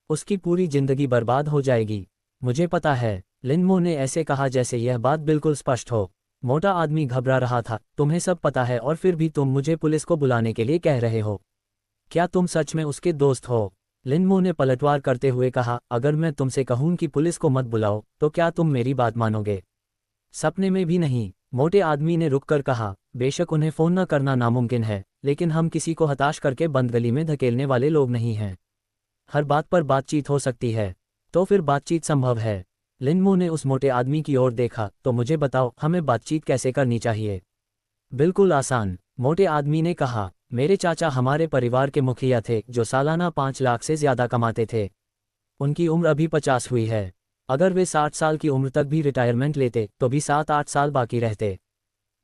Speaker 1: उसकी पूरी जिंदगी बर्बाद हो जाएगी। मुझे पता है। लिनमो ने ऐसे कहा जैसे यह बात बिल्कुल स्पष्ट हो। मोटा आदमी घबरा रहा था। तुम्हें सब पता है और फिर भी तुम मुझे पुलिस को बुलाने के लिए कह रहे हो? क्या तुम सच में उसके दोस्त हो? लिनमो ने पलटवार करते हुए कहा, अगर मैं तुमसे कहूं कि पुलिस को मत बुलाओ तो क्या तुम मेरी बात मानोगे? सपने में भी नहीं। मोटे आदमी ने रुककर कहा, बेशक उन्हें फ़ोन न करना नामुमकिन है, लेकिन हम किसी को हताश करके बंद गली में धकेलने वाले लोग नहीं हैं। हर बात पर बातचीत हो सकती है। तो फिर बातचीत संभव है। लिनमो ने उस मोटे आदमी की ओर देखा। तो मुझे बताओ, हमें बातचीत कैसे करनी चाहिए? बिल्कुल आसान, मोटे आदमी ने कहा। मेरे चाचा हमारे परिवार के मुखिया थे, जो सालाना 5 लाख से ज़्यादा कमाते थे। उनकी उम्र अभी 50 हुई है। अगर वे 60 साल की उम्र तक भी रिटायरमेंट लेते तो भी 7-8 साल बाकी रहते।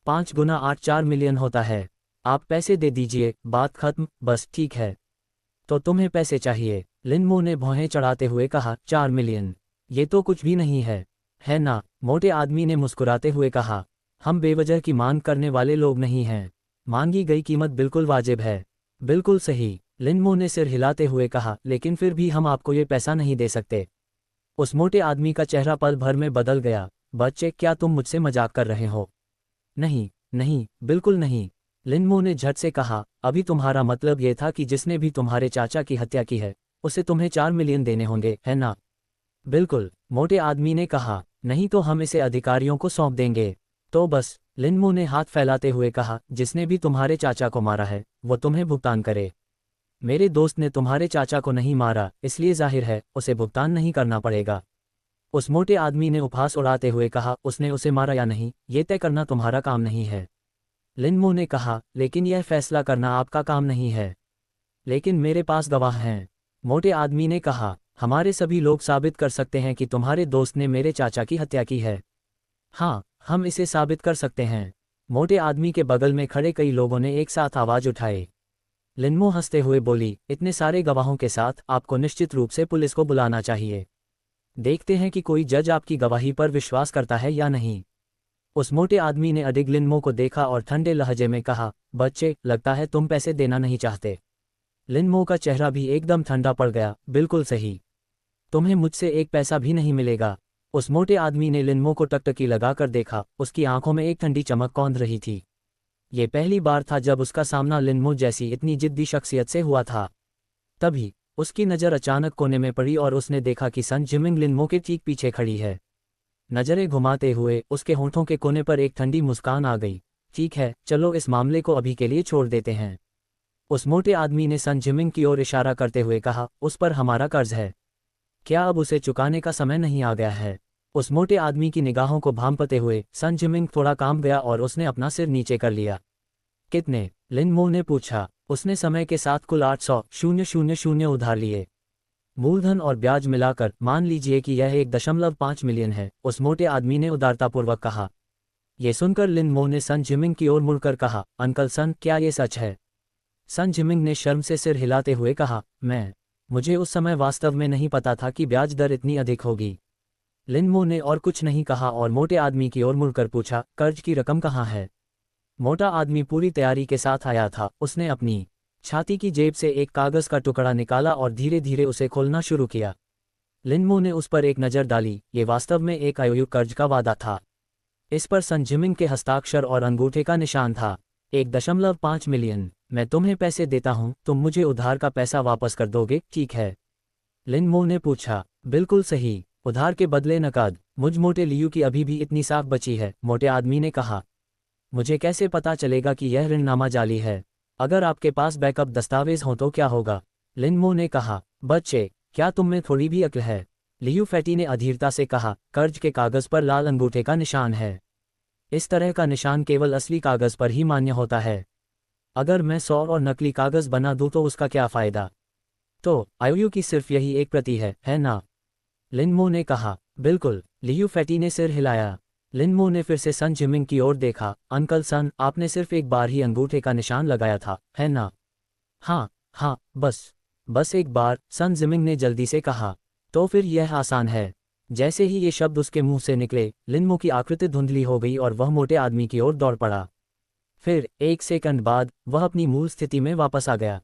Speaker 1: 5 गुना 8 4 मिलियन होता है। आप पैसे दे दीजिए, बात खत्म। बस ठीक है। तो तुम्हें पैसे चाहिए? लिनमो ने भौहें चढ़ाते हुए कहा। 4 मिलियन? ये तो कुछ भी नहीं है ना? मोटे आदमी ने मुस्कुराते हुए कहा। हम बेवजह की मांग करने वाले लोग नहीं हैं। मांगी गई कीमत बिल्कुल वाजिब है। बिल्कुल सही, लिनमो ने सिर हिलाते हुए कहा। लेकिन फिर भी हम आपको ये पैसा नहीं दे सकते। उस मोटे आदमी का चेहरा पल भर में बदल गया। बच्चे, क्या तुम मुझसे मजाक कर रहे हो? नहीं नहीं, बिल्कुल नहीं, लिनमो ने झट से कहा। अभी तुम्हारा मतलब ये था कि जिसने भी तुम्हारे चाचा की हत्या की है, उसे तुम्हें 4 मिलियन देने होंगे, है ना? बिल्कुल, मोटे आदमी ने कहा। नहीं तो हम इसे अधिकारियों को सौंप देंगे। तो बस, लिनमो ने हाथ फैलाते हुए कहा। जिसने भी तुम्हारे चाचा को मारा है, वो तुम्हें भुगतान करे। मेरे दोस्त ने तुम्हारे चाचा को नहीं मारा, इसलिए जाहिर है उसे भुगतान नहीं करना पड़ेगा। उस मोटे आदमी ने उपहास उड़ाते हुए कहा। उसने उसे मारा या नहीं, ये तय करना तुम्हारा काम नहीं है। लिनमो ने कहा। लेकिन यह फैसला करना आपका काम नहीं है। लेकिन मेरे पास गवाह हैं, मोटे आदमी ने कहा। हमारे सभी लोग साबित कर सकते हैं कि तुम्हारे दोस्त ने मेरे चाचा की हत्या की है। हाँ, हम इसे साबित कर सकते हैं। मोटे आदमी के बगल में खड़े कई लोगों ने एक साथ आवाज उठाई। लिनमो हंसते हुए बोली। इतने सारे गवाहों के साथ आपको निश्चित रूप से पुलिस को बुलाना चाहिए। देखते हैं कि कोई जज आपकी गवाही पर विश्वास करता है या नहीं। उस मोटे आदमी ने अडिग लिनमो को देखा और ठंडे लहजे में कहा। बच्चे, लगता है तुम पैसे देना नहीं चाहते। लिनमो का चेहरा भी एकदम ठंडा पड़ गया। बिल्कुल सही, तुम्हें मुझसे एक पैसा भी नहीं मिलेगा। उस मोटे आदमी ने लिनमो को टकटकी लगाकर देखा। उसकी आंखों में एक ठंडी चमक कौंध रही थी। ये पहली बार था जब उसका सामना लिनमो जैसी इतनी जिद्दी शख्सियत से हुआ था। तभी उसकी नज़र अचानक कोने में पड़ी और उसने देखा कि सन जिमिंग लिनमो के ठीक पीछे खड़ी है। नजरें घुमाते हुए उसके होंठों के कोने पर एक ठंडी मुस्कान आ गई। ठीक है, चलो इस मामले को अभी के लिए छोड़ देते हैं। उस मोटे आदमी ने सन जिमिंग की ओर इशारा करते हुए कहा। उस पर हमारा कर्ज है। क्या अब उसे चुकाने का समय नहीं आ गया है? उस मोटे आदमी की निगाहों को भांपते हुए सन जिमिंग थोड़ा काम गया और उसने अपना सिर नीचे कर लिया। कितने? लिनमो ने पूछा। उसने समय के साथ कुल 800,000 उधार लिए। मूलधन और ब्याज मिलाकर मान लीजिए कि यह 1.5 मिलियन है, उस मोटे आदमी ने उदारतापूर्वक कहा। यह सुनकर लिनमो ने सन जिमिंग की ओर मुड़कर कहा। अंकल सन, क्या ये सच है? सन जिमिंग ने शर्म से सिर हिलाते हुए कहा। मुझे उस समय वास्तव में नहीं पता था कि ब्याज दर इतनी अधिक होगी। लिनमो ने और कुछ नहीं कहा और मोटे आदमी की ओर मुड़कर पूछा। कर्ज की रकम कहाँ है? मोटा आदमी पूरी तैयारी के साथ आया था। उसने अपनी छाती की जेब से एक कागज का टुकड़ा निकाला और धीरे धीरे उसे खोलना शुरू किया। लिनमो ने उस पर एक नज़र डाली। ये वास्तव में एक आयु कर्ज का वादा था। इस पर सन जिमिंग के हस्ताक्षर और अंगूठे का निशान था। 1.5 मिलियन। मैं तुम्हें पैसे देता हूं, तुम मुझे उधार का पैसा वापस कर दोगे, ठीक है? लिनमो ने पूछा। बिल्कुल सही, उधार के बदले नकद। मुझ मोटे लियू की अभी भी इतनी साख बची है, मोटे आदमी ने कहा। मुझे कैसे पता चलेगा कि यह ऋणनामा जाली है? अगर आपके पास बैकअप दस्तावेज हों तो क्या होगा? लिनमो ने कहा। बच्चे, क्या तुम में थोड़ी भी अक्ल है? लियू फैटी ने अधीरता से कहा। कर्ज के कागज पर लाल अंगूठे का निशान है। इस तरह का निशान केवल असली कागज पर ही मान्य होता है। अगर मैं 100 और नकली कागज बना दूं तो उसका क्या फ़ायदा? तो आयु की सिर्फ यही एक प्रति है ना? लिनमो ने कहा। बिल्कुल, लियू फैटी ने सिर हिलाया। लिनमो ने फिर से सन जिमिंग की ओर देखा। अंकल सन, आपने सिर्फ एक बार ही अंगूठे का निशान लगाया था, है ना? हाँ, बस एक बार, सन जिमिंग ने जल्दी से कहा। तो फिर यह आसान है। जैसे ही ये शब्द उसके मुंह से निकले, लिनमो की आकृति धुंधली हो गई और वह मोटे आदमी की ओर दौड़ पड़ा। फिर 1 सेकंड बाद वह अपनी मूल स्थिति में वापस आ गया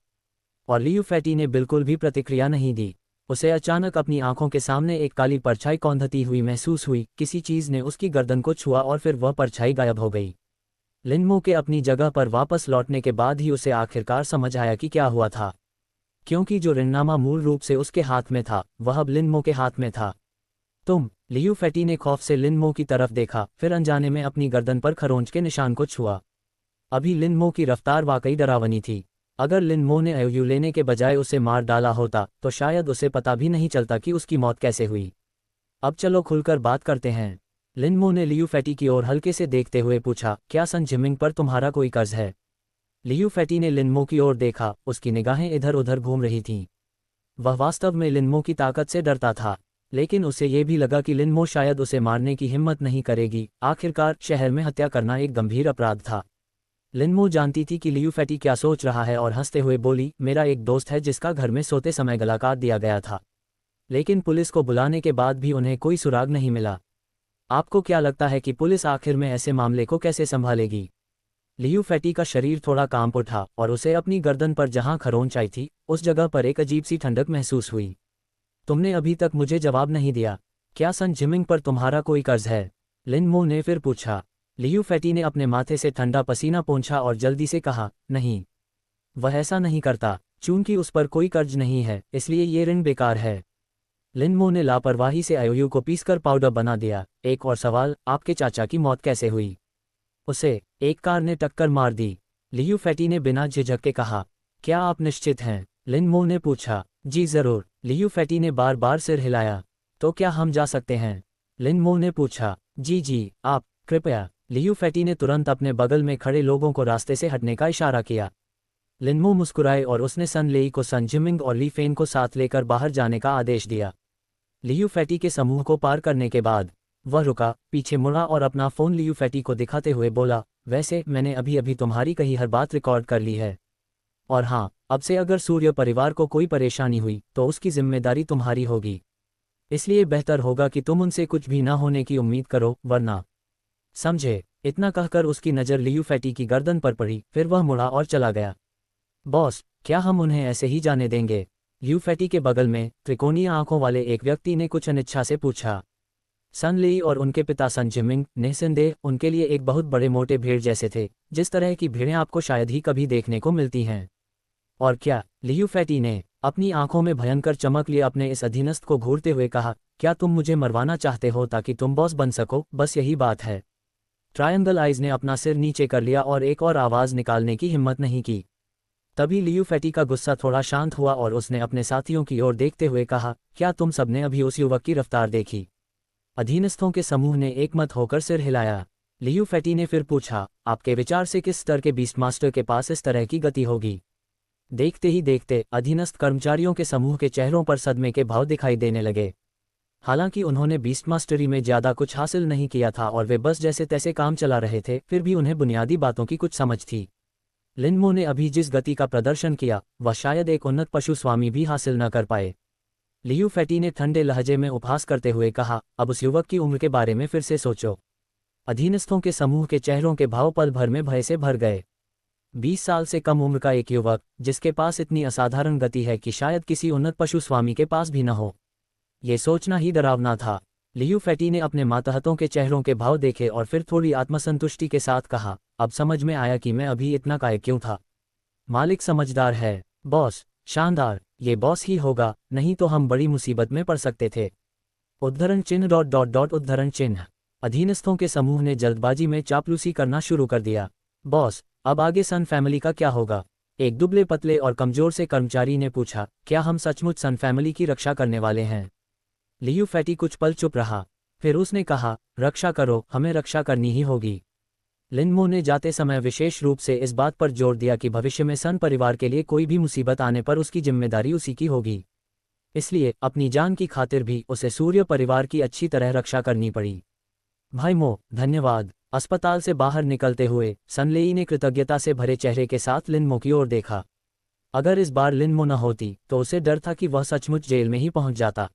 Speaker 1: और लियू फैटी ने बिल्कुल भी प्रतिक्रिया नहीं दी। उसे अचानक अपनी आंखों के सामने एक काली परछाई कौंधती हुई महसूस हुई। किसी चीज़ ने उसकी गर्दन को छुआ और फिर वह परछाई गायब हो गई। लिनमो के अपनी जगह पर वापस लौटने के बाद ही उसे आखिरकार समझ आया कि क्या हुआ था, क्योंकि जो ऋणनामा मूल रूप से उसके हाथ में था, वह अब लिनमो के हाथ में था। लियू फैटी ने खौफ से लिनमो की तरफ देखा, फिर अनजाने में अपनी गर्दन पर खरोंच के निशान को छुआ। अभी लिन मो की रफ्तार वाकई डरावनी थी। अगर लिन मो ने आयु लेने के बजाय उसे मार डाला होता तो शायद उसे पता भी नहीं चलता कि उसकी मौत कैसे हुई। अब चलो खुलकर बात करते हैं। लिन मो ने लियू फैटी की ओर हल्के से देखते हुए पूछा, क्या सन जिमिंग पर तुम्हारा कोई कर्ज है? लियू फैटी ने लिन मो की ओर देखा, उसकी निगाहें इधर उधर घूम रही थीं। वह वास्तव में लिन मो की ताकत से डरता था, लेकिन उसे ये भी लगा कि लिन मो शायद उसे मारने की हिम्मत नहीं करेगी। आखिरकार शहर में हत्या करना एक गंभीर अपराध था। लिन मो जानती थी कि लियू फैटी क्या सोच रहा है और हंसते हुए बोली, मेरा एक दोस्त है जिसका घर में सोते समय गला काट दिया गया था, लेकिन पुलिस को बुलाने के बाद भी उन्हें कोई सुराग नहीं मिला। आपको क्या लगता है कि पुलिस आखिर में ऐसे मामले को कैसे संभालेगी? लियू फैटी का शरीर थोड़ा कांप उठा और उसे अपनी गर्दन पर जहां खरोंच आई थी उस जगह पर एक अजीब सी ठंडक महसूस हुई। तुमने अभी तक मुझे जवाब नहीं दिया। क्या सन जिमिंग पर तुम्हारा कोई कर्ज है? लिन मो ने फिर पूछा। लियू फैटी ने अपने माथे से ठंडा पसीना पोंछा और जल्दी से कहा, नहीं, वह ऐसा नहीं करता। चूंकि उस पर कोई कर्ज नहीं है इसलिए ये ऋण बेकार है। लिन मो ने लापरवाही से आयु को पीसकर पाउडर बना दिया। एक और सवाल, आपके चाचा की मौत कैसे हुई? उसे एक कार ने टक्कर मार दी। लियू फैटी ने बिना झिझक के कहा। क्या आप निश्चित हैं? लिन मो ने पूछा। जी जरूर, लियू फैटी ने बार बार सिर हिलाया। तो क्या हम जा सकते हैं? लिन मो ने पूछा। जी जी, आप कृपया। लियू फैटी ने तुरंत अपने बगल में खड़े लोगों को रास्ते से हटने का इशारा किया। लिन मो मुस्कुराए और उसने सन लेई को सन जिमिंग और ली फेन को साथ लेकर बाहर जाने का आदेश दिया। लियू फैटी के समूह को पार करने के बाद वह रुका, पीछे मुड़ा और अपना फ़ोन लियू फैटी को दिखाते हुए बोला, वैसे मैंने अभी अभी तुम्हारी कही हर बात रिकॉर्ड कर ली है। और हाँ, अब से अगर सूर्य परिवार को कोई परेशानी हुई तो उसकी जिम्मेदारी तुम्हारी होगी। इसलिए बेहतर होगा कि तुम उनसे कुछ भी ना होने की उम्मीद करो, वरना। समझे? इतना कहकर उसकी नज़र लियू फैटी की गर्दन पर पड़ी, फिर वह मुड़ा और चला गया। बॉस, क्या हम उन्हें ऐसे ही जाने देंगे? लियू फैटी के बगल में त्रिकोणीय आंखों वाले एक व्यक्ति ने कुछ अनिच्छा से पूछा। सन ली और उनके पिता सन जिमिंग निस्संदेह उनके लिए एक बहुत बड़े मोटे भेड़ जैसे थे, जिस तरह की भेड़ें आपको शायद ही कभी देखने को मिलती हैं। और क्या? लियू फैटी ने अपनी आंखों में भयंकर चमक लिए अपने इस अधीनस्थ को घूरते हुए कहा, क्या तुम मुझे मरवाना चाहते हो ताकि तुम बॉस बन सको? बस यही बात है। ट्रायंगल आइज ने अपना सिर नीचे कर लिया और एक और आवाज़ निकालने की हिम्मत नहीं की। तभी लियू फैटी का गुस्सा थोड़ा शांत हुआ और उसने अपने साथियों की ओर देखते हुए कहा, क्या तुम सबने अभी उस युवक की रफ्तार देखी? अधीनस्थों के समूह ने एकमत होकर सिर हिलाया। लियू फैटी ने फिर पूछा, आपके विचार से किस स्तर के बीस्ट मास्टर के पास इस तरह की गति होगी? देखते ही देखते अधीनस्थ कर्मचारियों के समूह के चेहरों पर सदमे के भाव दिखाई देने लगे। हालांकि उन्होंने बीस्ट मास्टरी में ज़्यादा कुछ हासिल नहीं किया था और वे बस जैसे तैसे काम चला रहे थे, फिर भी उन्हें बुनियादी बातों की कुछ समझ थी। लिन मो ने अभी जिस गति का प्रदर्शन किया वह शायद एक उन्नत पशु स्वामी भी हासिल न कर पाए। लियू फैटी ने ठंडे लहजे में उपहास करते हुए कहा, अब उस युवक की उम्र के बारे में फिर से सोचो। अधीनस्थों के समूह के चेहरों के भाव पल भर में भय से भर गए। 20 साल से कम उम्र का एक युवक जिसके पास इतनी असाधारण गति है कि शायद किसी उन्नत पशु स्वामी के पास भी न हो, ये सोचना ही डरावना था। लियू फैटी ने अपने मातहतों के चेहरों के भाव देखे और फिर थोड़ी आत्मसंतुष्टि के साथ कहा, अब समझ में आया कि मैं अभी इतना कायर क्यों था। मालिक समझदार है। बॉस, शानदार, ये बॉस ही होगा, नहीं तो हम बड़ी मुसीबत में पड़ सकते थे। उद्धरण चिन्ह डॉट डॉट डॉट उद्धरण चिन्ह। अधीनस्थों के समूह ने जल्दबाजी में चापलूसी करना शुरू कर दिया। बॉस, अब आगे सन फैमिली का क्या होगा? एक दुबले पतले और कमजोर से कर्मचारी ने पूछा, क्या हम सचमुच सन फैमिली की रक्षा करने वाले हैं? लियू फैटी कुछ पल चुप रहा, फिर उसने कहा, रक्षा करो, हमें रक्षा करनी ही होगी। लिन मो ने जाते समय विशेष रूप से इस बात पर जोर दिया कि भविष्य में सन परिवार के लिए कोई भी मुसीबत आने पर उसकी जिम्मेदारी उसी की होगी। इसलिए अपनी जान की खातिर भी उसे सूर्य परिवार की अच्छी तरह रक्षा करनी पड़ी। भाई मो, धन्यवाद। अस्पताल से बाहर निकलते हुए सन लेई ने कृतज्ञता से भरे चेहरे के साथ लिन मो की ओर देखा। अगर इस बार लिन मो न होती तो उसे डर था कि वह सचमुच जेल में ही पहुंच जाता।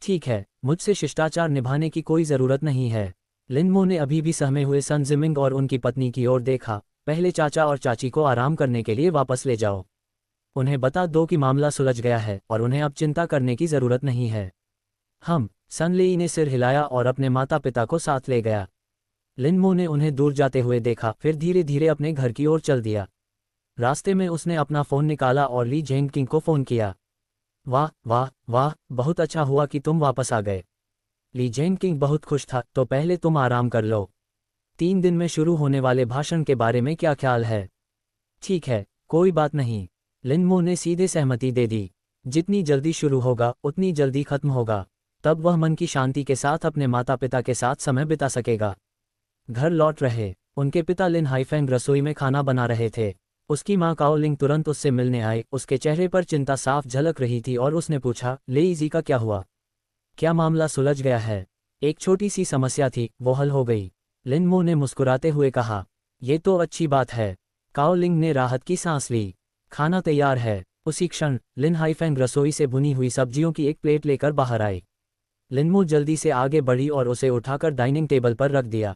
Speaker 1: ठीक है, मुझसे शिष्टाचार निभाने की कोई ज़रूरत नहीं है। लिन मो ने अभी भी सहमे हुए सन जिमिंग और उनकी पत्नी की ओर देखा। पहले चाचा और चाची को आराम करने के लिए वापस ले जाओ। उन्हें बता दो कि मामला सुलझ गया है और उन्हें अब चिंता करने की ज़रूरत नहीं है। हम सन लेई ने सिर हिलाया और अपने माता पिता को साथ ले गया। लिन मो ने उन्हें दूर जाते हुए देखा, फिर धीरे धीरे अपने घर की ओर चल दिया। रास्ते में उसने अपना फ़ोन निकाला और ली जेंग किंग को फ़ोन किया। वाह वाह वाह, बहुत अच्छा हुआ कि तुम वापस आ गए। ली जेन किंग बहुत खुश था, तो पहले तुम आराम कर लो। 3 दिन में शुरू होने वाले भाषण के बारे में क्या ख्याल है? ठीक है, कोई बात नहीं। लिनमो ने सीधे सहमति दे दी। जितनी जल्दी शुरू होगा उतनी जल्दी खत्म होगा। तब वह मन की शांति के साथ अपने माता पिता के साथ समय बिता सकेगा। घर लौट रहे उनके पिता लिन हाइफेंग रसोई में खाना बना रहे थे। उसकी माँ काओलिंग तुरंत उससे मिलने आई। उसके चेहरे पर चिंता साफ झलक रही थी और उसने पूछा, लेइजी का क्या हुआ? क्या मामला सुलझ गया है? एक छोटी सी समस्या थी, वो हल हो गई। लिनमो ने मुस्कुराते हुए कहा। ये तो अच्छी बात है। काओलिंग ने राहत की सांस ली। खाना तैयार है। उसी क्षण लिन हाइफेंग रसोई से भुनी हुई सब्जियों की एक प्लेट लेकर बाहर आई। लिनमो जल्दी से आगे बढ़ी और उसे उठाकर डाइनिंग टेबल पर रख दिया।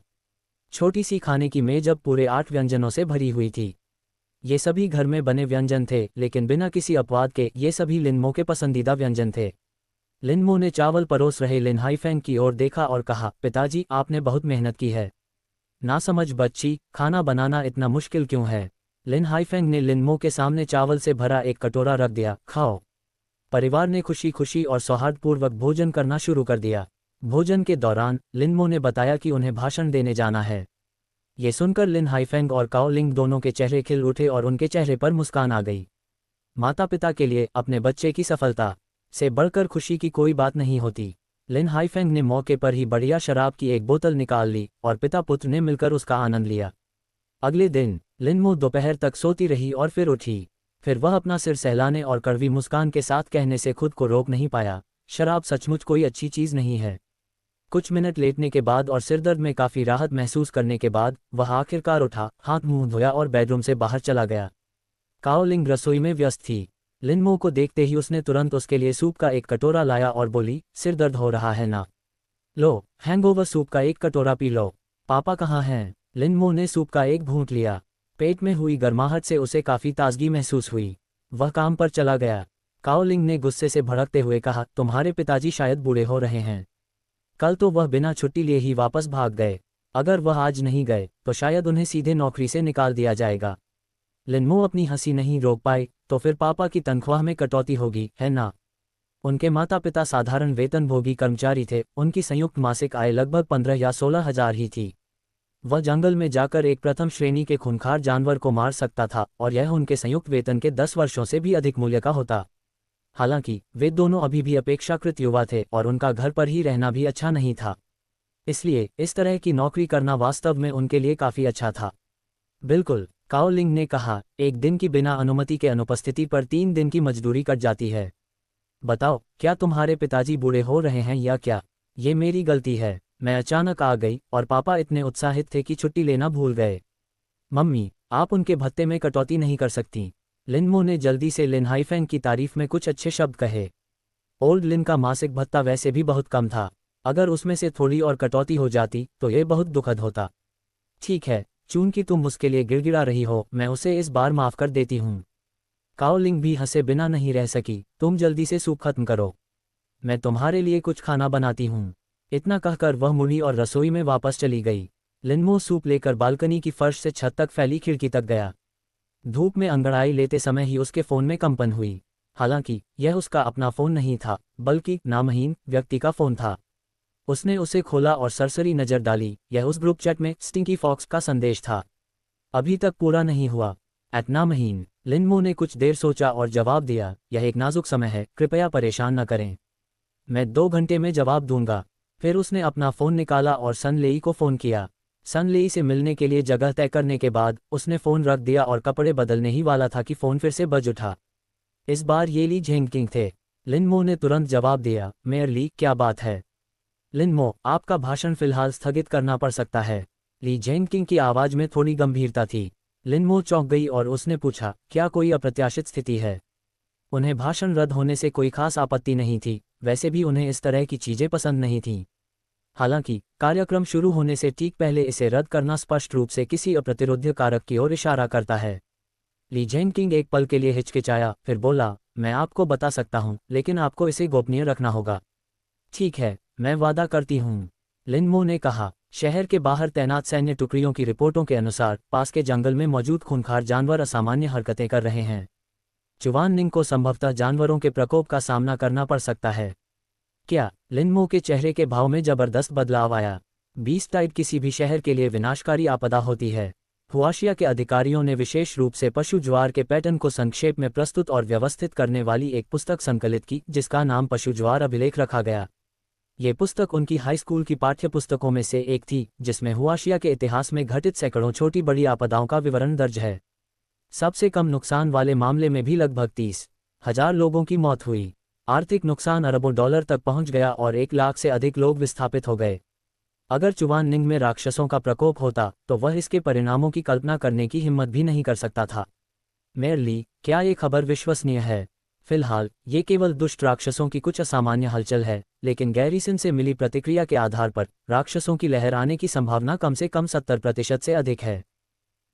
Speaker 1: छोटी सी खाने की मेज अब पूरे 8 व्यंजनों से भरी हुई थी। ये सभी घर में बने व्यंजन थे, लेकिन बिना किसी अपवाद के ये सभी लिनमो के पसंदीदा व्यंजन थे। लिनमो ने चावल परोस रहे लिन हाइफेंग की ओर देखा और कहा, पिताजी आपने बहुत मेहनत की है। ना समझ बच्ची, खाना बनाना इतना मुश्किल क्यों है? लिन हाइफेंग ने लिनमो के सामने चावल से भरा एक कटोरा रख दिया। खाओ। परिवार ने खुशी खुशी और सौहार्दपूर्वक भोजन करना शुरू कर दिया। भोजन के दौरान लिनमो ने बताया कि उन्हें भाषण देने जाना है। ये सुनकर लिन हाइफेंग और काओलिंग दोनों के चेहरे खिल उठे और उनके चेहरे पर मुस्कान आ गई। माता पिता के लिए अपने बच्चे की सफलता से बढ़कर खुशी की कोई बात नहीं होती। लिन हाइफेंग ने मौके पर ही बढ़िया शराब की एक बोतल निकाल ली और पिता पुत्र ने मिलकर उसका आनंद लिया। अगले दिन लिनमो दोपहर तक सोती रही और फिर उठी। फिर वह अपना सिर सहलाने और कड़वी मुस्कान के साथ कहने से खुद को रोक नहीं पाया, शराब सचमुच कोई अच्छी चीज़ नहीं है। कुछ मिनट लेटने के बाद और सिरदर्द में काफ़ी राहत महसूस करने के बाद वह आखिरकार उठा, हाथ मुंह धोया और बेडरूम से बाहर चला गया। काओलिंग रसोई में व्यस्त थी। लिनमो को देखते ही उसने तुरंत उसके लिए सूप का एक कटोरा लाया और बोली, सिर दर्द हो रहा है ना? लो, हैंगओवर सूप का एक कटोरा पी लो। पापा कहाँ हैं? लिनमो ने सूप का एक घूंट लिया। पेट में हुई गर्माहट से उसे काफ़ी ताजगी महसूस हुई। वह काम पर चला गया। काओलिंग ने गुस्से से भड़कते हुए कहा, तुम्हारे पिताजी शायद बूढ़े हो रहे हैं। कल तो वह बिना छुट्टी लिए ही वापस भाग गए। अगर वह आज नहीं गए तो शायद उन्हें सीधे नौकरी से निकाल दिया जाएगा। लिनमो अपनी हंसी नहीं रोक पाई। तो फिर पापा की तनख्वाह में कटौती होगी, है ना? उनके माता पिता साधारण वेतनभोगी कर्मचारी थे। उनकी संयुक्त मासिक आय लगभग 15 या 16 हजार ही थी। वह जंगल में जाकर एक प्रथम श्रेणी के खूंखार जानवर को मार सकता था और यह उनके संयुक्त वेतन के 10 वर्षों से भी अधिक मूल्य का होता। हालांकि वे दोनों अभी भी अपेक्षाकृत युवा थे और उनका घर पर ही रहना भी अच्छा नहीं था। इसलिए इस तरह की नौकरी करना वास्तव में उनके लिए काफ़ी अच्छा था। बिल्कुल, काओलिंग ने कहा, एक दिन की बिना अनुमति के अनुपस्थिति पर 3 दिन की मजदूरी कट जाती है। बताओ, क्या तुम्हारे पिताजी बूढ़े हो रहे हैं या क्या? ये मेरी गलती है। मैं अचानक आ गई और पापा इतने उत्साहित थे कि छुट्टी लेना भूल गए। मम्मी, आप उनके भत्ते में कटौती नहीं कर सकती। लिनमो ने जल्दी से लिन हाइफेंग की तारीफ में कुछ अच्छे शब्द कहे। ओल्ड लिन का मासिक भत्ता वैसे भी बहुत कम था। अगर उसमें से थोड़ी और कटौती हो जाती तो ये बहुत दुखद होता। ठीक है, चूंकि तुम उसके लिए गिड़गिड़ा रही हो, मैं उसे इस बार माफ़ कर देती हूँ। काओलिंग भी हंसे बिना नहीं रह सकी। तुम जल्दी से सूप खत्म करो, मैं तुम्हारे लिए कुछ खाना बनाती हूँ। इतना कहकर वह मुड़ी और रसोई में वापस चली गई। लिनमो सूप लेकर बालकनी की फर्श से छत तक फैली खिड़की तक गया। धूप में अंगड़ाई लेते समय ही उसके फ़ोन में कंपन हुई। हालांकि यह उसका अपना फ़ोन नहीं था, बल्कि नामहीन व्यक्ति का फ़ोन था। उसने उसे खोला और सरसरी नज़र डाली। यह उस ग्रुप चैट में स्टिंकी फॉक्स का संदेश था। अभी तक पूरा नहीं हुआ। एट नामहीन। लिनमो ने कुछ देर सोचा और जवाब दिया, यह एक नाजुक समय है, कृपया परेशान न करें। मैं 2 घंटे में जवाब दूंगा। फिर उसने अपना फ़ोन निकाला और सन लेई को फ़ोन किया। सन लेई से मिलने के लिए जगह तय करने के बाद उसने फ़ोन रख दिया और कपड़े बदलने ही वाला था कि फ़ोन फिर से बज उठा। इस बार ये ली झेंगकिंग थे। लिनमो ने तुरंत जवाब दिया, मेयर ली, क्या बात है? लिनमो, आपका भाषण फिलहाल स्थगित करना पड़ सकता है। ली झेंगकिंग की आवाज़ में थोड़ी गंभीरता थी। लिनमो चौंक गई और उसने पूछा, क्या कोई अप्रत्याशित स्थिति है? उन्हें भाषण रद्द होने से कोई खास आपत्ति नहीं थी, वैसे भी उन्हें इस तरह की चीज़ें पसंद नहीं थीं। हालांकि कार्यक्रम शुरू होने से ठीक पहले इसे रद्द करना स्पष्ट रूप से किसी अप्रतिरोध्य कारक की ओर इशारा करता है। ली झेंगकिंग एक पल के लिए हिचकिचाया, फिर बोला, मैं आपको बता सकता हूं, लेकिन आपको इसे गोपनीय रखना होगा। ठीक है, मैं वादा करती हूं, लिनमो ने कहा। शहर के बाहर तैनात सैन्य टुकड़ियों की रिपोर्टों के अनुसार पास के जंगल में मौजूद खूंखार जानवर असामान्य हरकतें कर रहे हैं। चुवाननिंग को संभवतः जानवरों के प्रकोप का सामना करना पड़ सकता है। क्या? लिनमो के चेहरे के भाव में जबरदस्त बदलाव आया। बीस्ट टाइड किसी भी शहर के लिए विनाशकारी आपदा होती है। हुआशिया के अधिकारियों ने विशेष रूप से पशु ज्वार के पैटर्न को संक्षेप में प्रस्तुत और व्यवस्थित करने वाली एक पुस्तक संकलित की, जिसका नाम पशु ज्वार अभिलेख रखा गया। ये पुस्तक उनकी हाई स्कूल की पाठ्यपुस्तकों में से एक थी, जिसमें हुआशिया के इतिहास में घटित सैकड़ों छोटी बड़ी आपदाओं का विवरण दर्ज है। सबसे कम नुकसान वाले मामले में भी लगभग 30,000 लोगों की मौत हुई। आर्थिक नुकसान अरबों डॉलर तक पहुंच गया और 1 लाख से अधिक लोग विस्थापित हो गए। अगर चुवाननिंग में राक्षसों का प्रकोप होता तो वह इसके परिणामों की कल्पना करने की हिम्मत भी नहीं कर सकता था। मेयरली, क्या ये खबर विश्वसनीय है? फिलहाल ये केवल दुष्ट राक्षसों की कुछ असामान्य हलचल है, लेकिन गैरिसन से मिली प्रतिक्रिया के आधार पर राक्षसों की लहर आने की संभावना कम से कम 70% से अधिक है।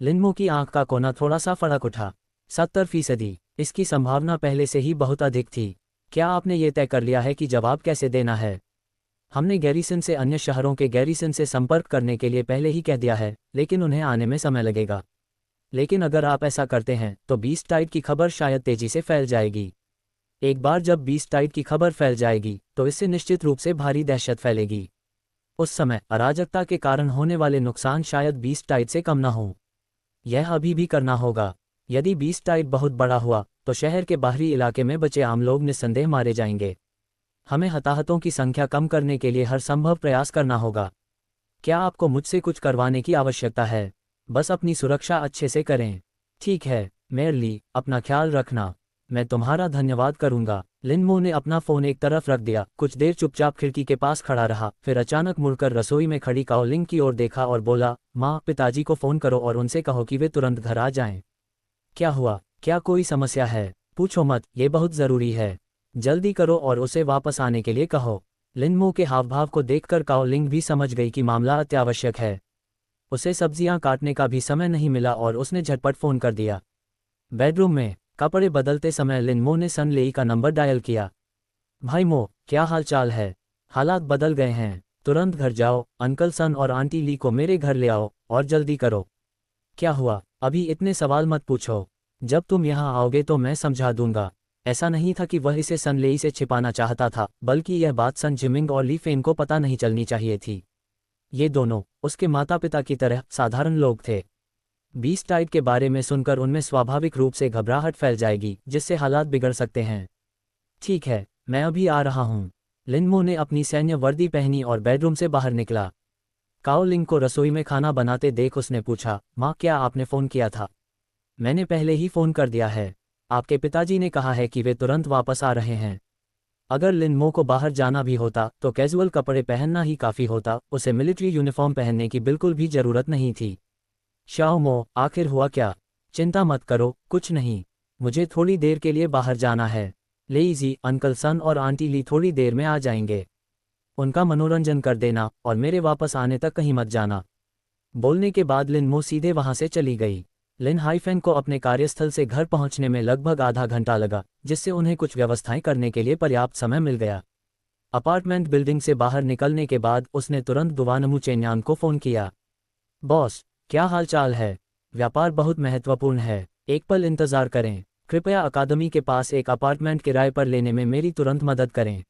Speaker 1: लिनमो की आंख का कोना थोड़ा सा फड़क उठा। 70%? इसकी संभावना पहले से ही बहुत अधिक थी। क्या आपने ये तय कर लिया है कि जवाब कैसे देना है? हमने गैरिसन से अन्य शहरों के गैरिसन से संपर्क करने के लिए पहले ही कह दिया है, लेकिन उन्हें आने में समय लगेगा। लेकिन अगर आप ऐसा करते हैं तो बीस्ट टाइड की खबर शायद तेजी से फैल जाएगी। एक बार जब बीस्ट टाइड की खबर फैल जाएगी तो इससे निश्चित रूप से भारी दहशत फैलेगी। उस समय अराजकता के कारण होने वाले नुकसान शायद बीस्ट टाइड से कम न हो। यह अभी भी करना होगा। यदि बीस्ट टाइड बहुत बड़ा हुआ तो शहर के बाहरी इलाके में बचे आम लोग निस्संदेह मारे जाएंगे। हमें हताहतों की संख्या कम करने के लिए हर संभव प्रयास करना होगा। क्या आपको मुझसे कुछ करवाने की आवश्यकता है? बस अपनी सुरक्षा अच्छे से करें। ठीक है मेयरली, अपना ख्याल रखना। मैं तुम्हारा धन्यवाद करूंगा। लिनमो ने अपना फोन एक तरफ रख दिया, कुछ देर चुपचाप खिड़की के पास खड़ा रहा, फिर अचानक मुड़कर रसोई में खड़ी काओलिंग की ओर देखा और बोला, माँ, पिताजी को फोन करो और उनसे कहो कि वे तुरंत घर आ जाएं। क्या हुआ? क्या कोई समस्या है? पूछो मत, ये बहुत जरूरी है। जल्दी करो और उसे वापस आने के लिए कहो। लिनमो के हावभाव को देखकर काओलिंग भी समझ गई कि मामला अत्यावश्यक है। उसे सब्जियां काटने का भी समय नहीं मिला और उसने झटपट फोन कर दिया। बेडरूम में कपड़े बदलते समय लिनमो ने सन लेई का नंबर डायल किया। भाई मो, क्या हाल चाल है? हालात बदल गए हैं, तुरंत घर जाओ, अंकल सन और आंटी ली को मेरे घर ले आओ और जल्दी करो। क्या हुआ? अभी इतने सवाल मत पूछो। जब तुम यहाँ आओगे तो मैं समझा दूंगा। ऐसा नहीं था कि वह इसे सन लेई से छिपाना चाहता था, बल्कि यह बात सन जिमिंग और ली फेन को पता नहीं चलनी चाहिए थी। ये दोनों उसके माता पिता की तरह साधारण लोग थे। बीस्ट टाइड के बारे में सुनकर उनमें स्वाभाविक रूप से घबराहट फैल जाएगी, जिससे हालात बिगड़ सकते हैं। ठीक है, मैं अभी आ रहा हूँ। लिनमो ने अपनी सैन्य वर्दी पहनी और बेडरूम से बाहर निकला। काओलिंग को रसोई में खाना बनाते देख उसने पूछा, माँ, क्या आपने फ़ोन किया था? मैंने पहले ही फ़ोन कर दिया है। आपके पिताजी ने कहा है कि वे तुरंत वापस आ रहे हैं। अगर लिनमो को बाहर जाना भी होता तो कैजुअल कपड़े पहनना ही काफ़ी होता, उसे मिलिट्री यूनिफॉर्म पहनने की बिल्कुल भी ज़रूरत नहीं थी। शाओमो, आखिर हुआ क्या? चिंता मत करो, कुछ नहीं। मुझे थोड़ी देर के लिए बाहर जाना है। लेईजी, अंकल सन और आंटी ली थोड़ी देर में आ जाएंगे। उनका मनोरंजन कर देना और मेरे वापस आने तक कहीं मत जाना। बोलने के बाद लिनमो सीधे वहां से चली गई। लिन हाइफेन को अपने कार्यस्थल से घर पहुंचने में लगभग आधा घंटा लगा, जिससे उन्हें कुछ व्यवस्थाएं करने के लिए पर्याप्त समय मिल गया। अपार्टमेंट बिल्डिंग से बाहर निकलने के बाद उसने तुरंत दुवानमू चेन्यान को फ़ोन किया। बॉस, क्या हाल चाल है? व्यापार बहुत महत्वपूर्ण है, एक पल इंतज़ार करें। कृपया अकादमी के पास एक अपार्टमेंट किराए पर लेने में मेरी तुरंत मदद करें।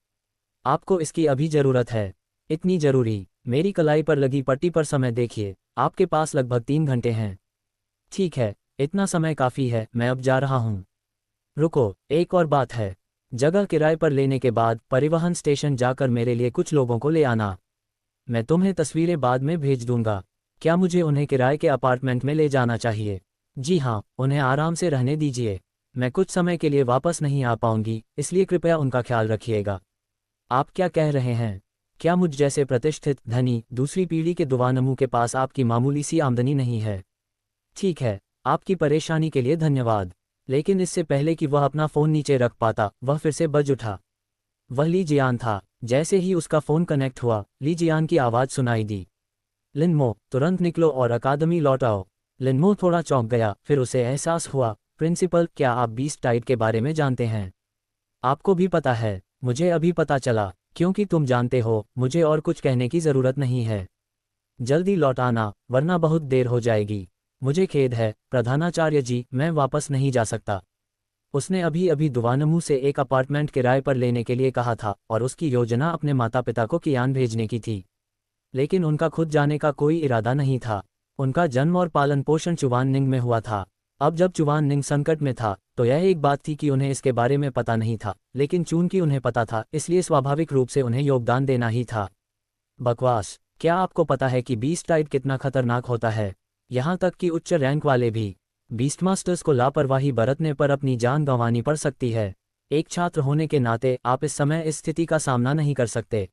Speaker 1: आपको इसकी अभी ज़रूरत है। इतनी ज़रूरी? मेरी कलाई पर लगी पट्टी पर समय देखिए, आपके पास लगभग 3 घंटे हैं। ठीक है, इतना समय काफ़ी है, मैं अब जा रहा हूँ। रुको, एक और बात है। जगह किराए पर लेने के बाद परिवहन स्टेशन जाकर मेरे लिए कुछ लोगों को ले आना। मैं तुम्हें तस्वीरें बाद में भेज दूंगा। क्या मुझे उन्हें किराए के अपार्टमेंट में ले जाना चाहिए? जी हाँ, उन्हें आराम से रहने दीजिए। मैं कुछ समय के लिए वापस नहीं आ पाऊंगी, इसलिए कृपया उनका ख्याल रखिएगा। आप क्या कह रहे हैं? क्या मुझ जैसे प्रतिष्ठित, धनी, दूसरी पीढ़ी के दुवानमू के पास आपकी मामूली सी आमदनी नहीं है? ठीक है, आपकी परेशानी के लिए धन्यवाद। लेकिन इससे पहले कि वह अपना फ़ोन नीचे रख पाता, वह फिर से बज उठा। वह ली जियान था। जैसे ही उसका फ़ोन कनेक्ट हुआ, ली जियान की आवाज़ सुनाई दी। लिनमो, तुरंत निकलो और अकादमी लौट आओ। लिनमो थोड़ा चौंक गया, फिर उसे एहसास हुआ, प्रिंसिपल, क्या आप बीस्ट टाइड के बारे में जानते हैं? आपको भी पता है? मुझे अभी पता चला। क्योंकि तुम जानते हो, मुझे और कुछ कहने की ज़रूरत नहीं है। जल्दी लौट आना, वरना बहुत देर हो जाएगी। मुझे खेद है प्रधानाचार्य जी, मैं वापस नहीं जा सकता। उसने अभी अभी दुवानमू से एक अपार्टमेंट किराए पर लेने के लिए कहा था और उसकी योजना अपने माता पिता को कियान भेजने की थी। लेकिन उनका खुद जाने का कोई इरादा नहीं था। उनका जन्म और पालन पोषण चुवाननिंग में हुआ था। अब जब चुवाननिंग संकट में था तो यह एक बात थी कि उन्हें इसके बारे में पता नहीं था, लेकिन चूंकि उन्हें पता था इसलिए स्वाभाविक रूप से उन्हें योगदान देना ही था। बकवास। क्या आपको पता है कि बीस्ट टाइड कितना खतरनाक होता है? यहाँ तक कि उच्च रैंक वाले भी बीस्टमास्टर्स को लापरवाही बरतने पर अपनी जान गंवानी पड़ सकती है। एक छात्र होने के नाते आप इस समय इस स्थिति का सामना नहीं कर सकते।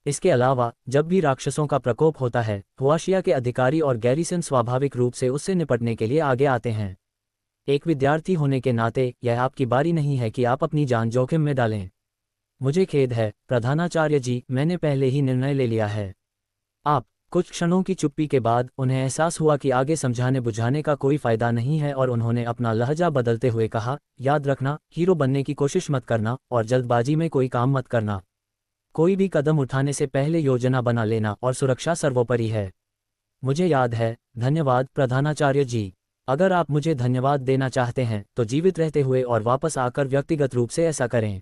Speaker 1: इसके अलावा जब भी राक्षसों का प्रकोप होता है, हुआशिया के अधिकारी और गैरिसन स्वाभाविक रूप से उससे निपटने के लिए आगे आते हैं। एक विद्यार्थी होने के नाते यह आपकी बारी नहीं है कि आप अपनी जान जोखिम में डालें। मुझे खेद है प्रधानाचार्य जी, मैंने पहले ही निर्णय ले लिया है। आप। कुछ क्षणों की चुप्पी के बाद उन्हें एहसास हुआ कि आगे समझाने बुझाने का कोई फायदा नहीं है और उन्होंने अपना लहजा बदलते हुए कहा, याद रखना, हीरो बनने की कोशिश मत करना और जल्दबाजी में कोई काम मत करना। कोई भी कदम उठाने से पहले योजना बना लेना और सुरक्षा सर्वोपरि है। मुझे याद है। धन्यवाद प्रधानाचार्य जी। अगर आप मुझे धन्यवाद देना चाहते हैं तो जीवित रहते हुए और वापस आकर व्यक्तिगत रूप से ऐसा करें।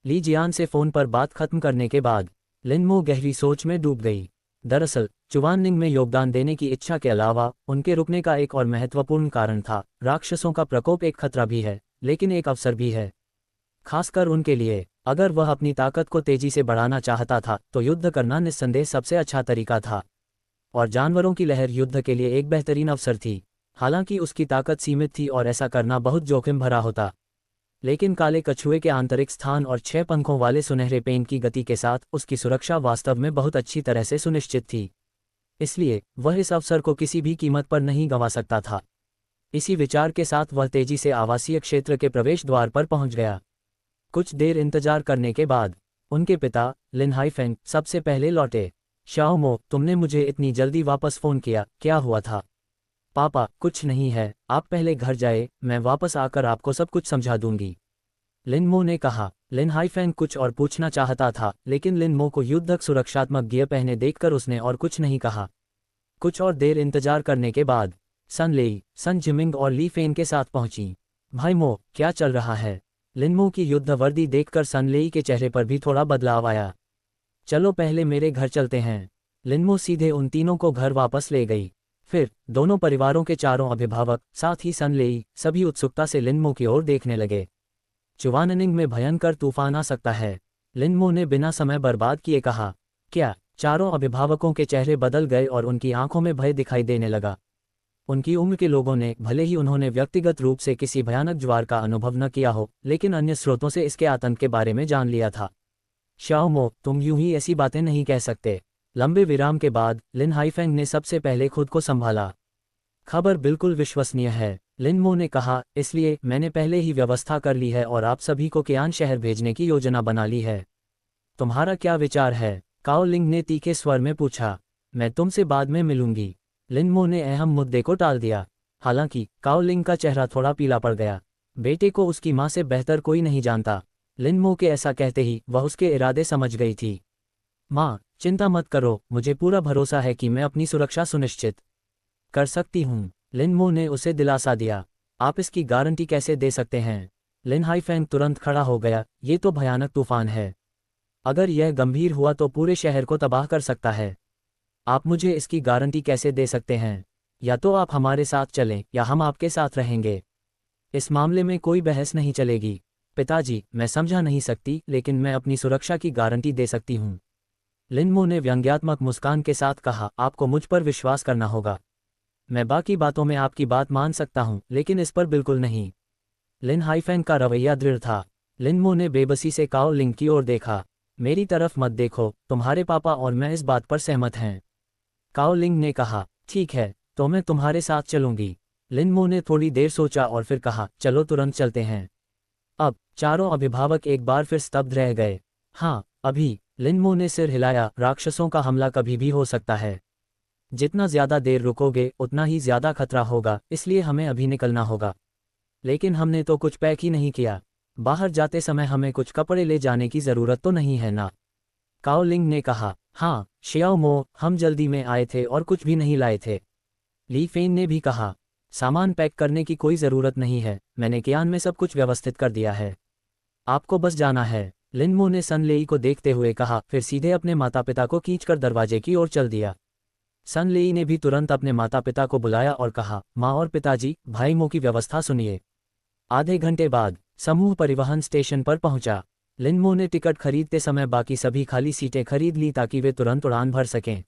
Speaker 1: ली जियान से फोन पर बात खत्म करने के बाद लिनमो गहरी सोच में डूब गई। दरअसल चुवाननिंग में योगदान देने की इच्छा के अलावा उनके रुकने का एक और महत्वपूर्ण कारण था। राक्षसों का प्रकोप एक खतरा भी है, लेकिन एक अवसर भी है, खासकर उनके लिए। अगर वह अपनी ताकत को तेजी से बढ़ाना चाहता था तो युद्ध करना निस्संदेह सबसे अच्छा तरीका था, और जानवरों की लहर युद्ध के लिए एक बेहतरीन अवसर थी। हालांकि उसकी ताकत सीमित थी और ऐसा करना बहुत जोखिम भरा होता, लेकिन काले कछुए के आंतरिक स्थान और 6 पंखों वाले सुनहरे पेंट की गति के साथ उसकी सुरक्षा वास्तव में बहुत अच्छी तरह से सुनिश्चित थी। इसलिए वह इस अवसर को किसी भी कीमत पर नहीं गंवा सकता था। इसी विचार के साथ वह तेजी से आवासीय क्षेत्र के प्रवेश द्वार पर पहुंच गया। कुछ देर इंतजार करने के बाद उनके पिता लिन हाइफेंग सबसे पहले लौटे। शाओमो, तुमने मुझे इतनी जल्दी वापस फोन किया, क्या हुआ था? पापा, कुछ नहीं है, आप पहले घर जाए, मैं वापस आकर आपको सब कुछ समझा दूंगी, लिनमो ने कहा। लिन हाइफेंग कुछ और पूछना चाहता था, लेकिन लिनमो को युद्धक सुरक्षात्मक गियर पहने देखकर उसने और कुछ नहीं कहा। कुछ और देर इंतजार करने के बाद सन लेई, सन जिमिंग और ली फेन के साथ पहुंची। भाई मो, क्या चल रहा है? लिनमो की युद्ध वर्दी देखकर सन लेई के चेहरे पर भी थोड़ा बदलाव आया। चलो पहले मेरे घर चलते हैं। लिनमो सीधे उन तीनों को घर वापस ले गई। फिर दोनों परिवारों के चारों अभिभावक, साथ ही सन लेई, सभी उत्सुकता से लिनमो की ओर देखने लगे। चुवाननिंग में भयंकर तूफान आ सकता है, लिनमो ने बिना समय बर्बाद किए कहा। क्या? चारों अभिभावकों के चेहरे बदल गए और उनकी आंखों में भय दिखाई देने लगा। उनकी उम्र के लोगों ने, भले ही उन्होंने व्यक्तिगत रूप से किसी भयानक ज्वार का अनुभव न किया हो, लेकिन अन्य स्रोतों से इसके आतंक के बारे में जान लिया था। शाओमो, तुम यूं ही ऐसी बातें नहीं कह सकते। लंबे विराम के बाद लिन हाइफेंग ने सबसे पहले खुद को संभाला। खबर बिल्कुल विश्वसनीय है, लिनमो ने कहा, इसलिए मैंने पहले ही व्यवस्था कर ली है और आप सभी को कियान शहर भेजने की योजना बना ली है। तुम्हारा क्या विचार है? काओ लिंग ने तीखे स्वर में पूछा। मैं तुमसे बाद में मिलूंगी, लिनमो ने अहम मुद्दे को टाल दिया। हालांकि काओ लिंग का चेहरा थोड़ा पीला पड़ गया। बेटे को उसकी मां से बेहतर कोई नहीं जानता। लिनमो के ऐसा कहते ही वह उसके इरादे समझ गई थी। मां, चिंता मत करो, मुझे पूरा भरोसा है कि मैं अपनी सुरक्षा सुनिश्चित कर सकती हूँ, लिनमो ने उसे दिलासा दिया। आप इसकी गारंटी कैसे दे सकते हैं? लिन हाइफेंग तुरंत खड़ा हो गया। ये तो भयानक तूफान है। अगर यह गंभीर हुआ तो पूरे शहर को तबाह कर सकता है। आप मुझे इसकी गारंटी कैसे दे सकते हैं? या तो आप हमारे साथ चलें या हम आपके साथ रहेंगे। इस मामले में कोई बहस नहीं चलेगी। पिताजी, मैं समझा नहीं सकती, लेकिन मैं अपनी सुरक्षा की गारंटी दे सकती हूँ, लिनमो ने व्यंग्यात्मक मुस्कान के साथ कहा। आपको मुझ पर विश्वास करना होगा। मैं बाकी बातों में आपकी बात मान सकता हूं, लेकिन इस पर बिल्कुल नहीं। लिन हाइफेंग का रवैया दृढ़ था। लिनमो ने बेबसी से काओ लिंग की ओर देखा। मेरी तरफ मत देखो, तुम्हारे पापा और मैं इस बात पर सहमत हैं, काओ लिंग ने कहा। ठीक है, तो मैं तुम्हारे साथ चलूंगी। लिनमो ने थोड़ी देर सोचा और फिर कहा, चलो तुरंत चलते हैं। अब चारों अभिभावक एक बार फिर स्तब्ध रह गए। हाँ, अभी, लिनमो ने सिर हिलाया। राक्षसों का हमला कभी भी हो सकता है। जितना ज्यादा देर रुकोगे उतना ही ज्यादा खतरा होगा, इसलिए हमें अभी निकलना होगा। लेकिन हमने तो कुछ पैक ही नहीं किया। बाहर जाते समय हमें कुछ कपड़े ले जाने की जरूरत तो नहीं है ना? काओ लिंग ने कहा। हाँ शियाओमो, हम जल्दी में आए थे और कुछ भी नहीं लाए थे, ली फेन ने भी कहा। सामान पैक करने की कोई जरूरत नहीं है, मैंने कियान में सब कुछ व्यवस्थित कर दिया है। आपको बस जाना है, लिनमो ने सन लेई को देखते हुए कहा, फिर सीधे अपने माता पिता को खींचकर दरवाजे की ओर चल दिया। सन लेई ने भी तुरंत अपने माता पिता को बुलाया और कहा, माँ और पिताजी, भाई मो की व्यवस्था सुनिए। आधे घंटे बाद समूह परिवहन स्टेशन पर पहुंचा। लिनमो ने टिकट खरीदते समय बाकी सभी खाली सीटें खरीद ली ताकि वे तुरंत उड़ान भर सकें।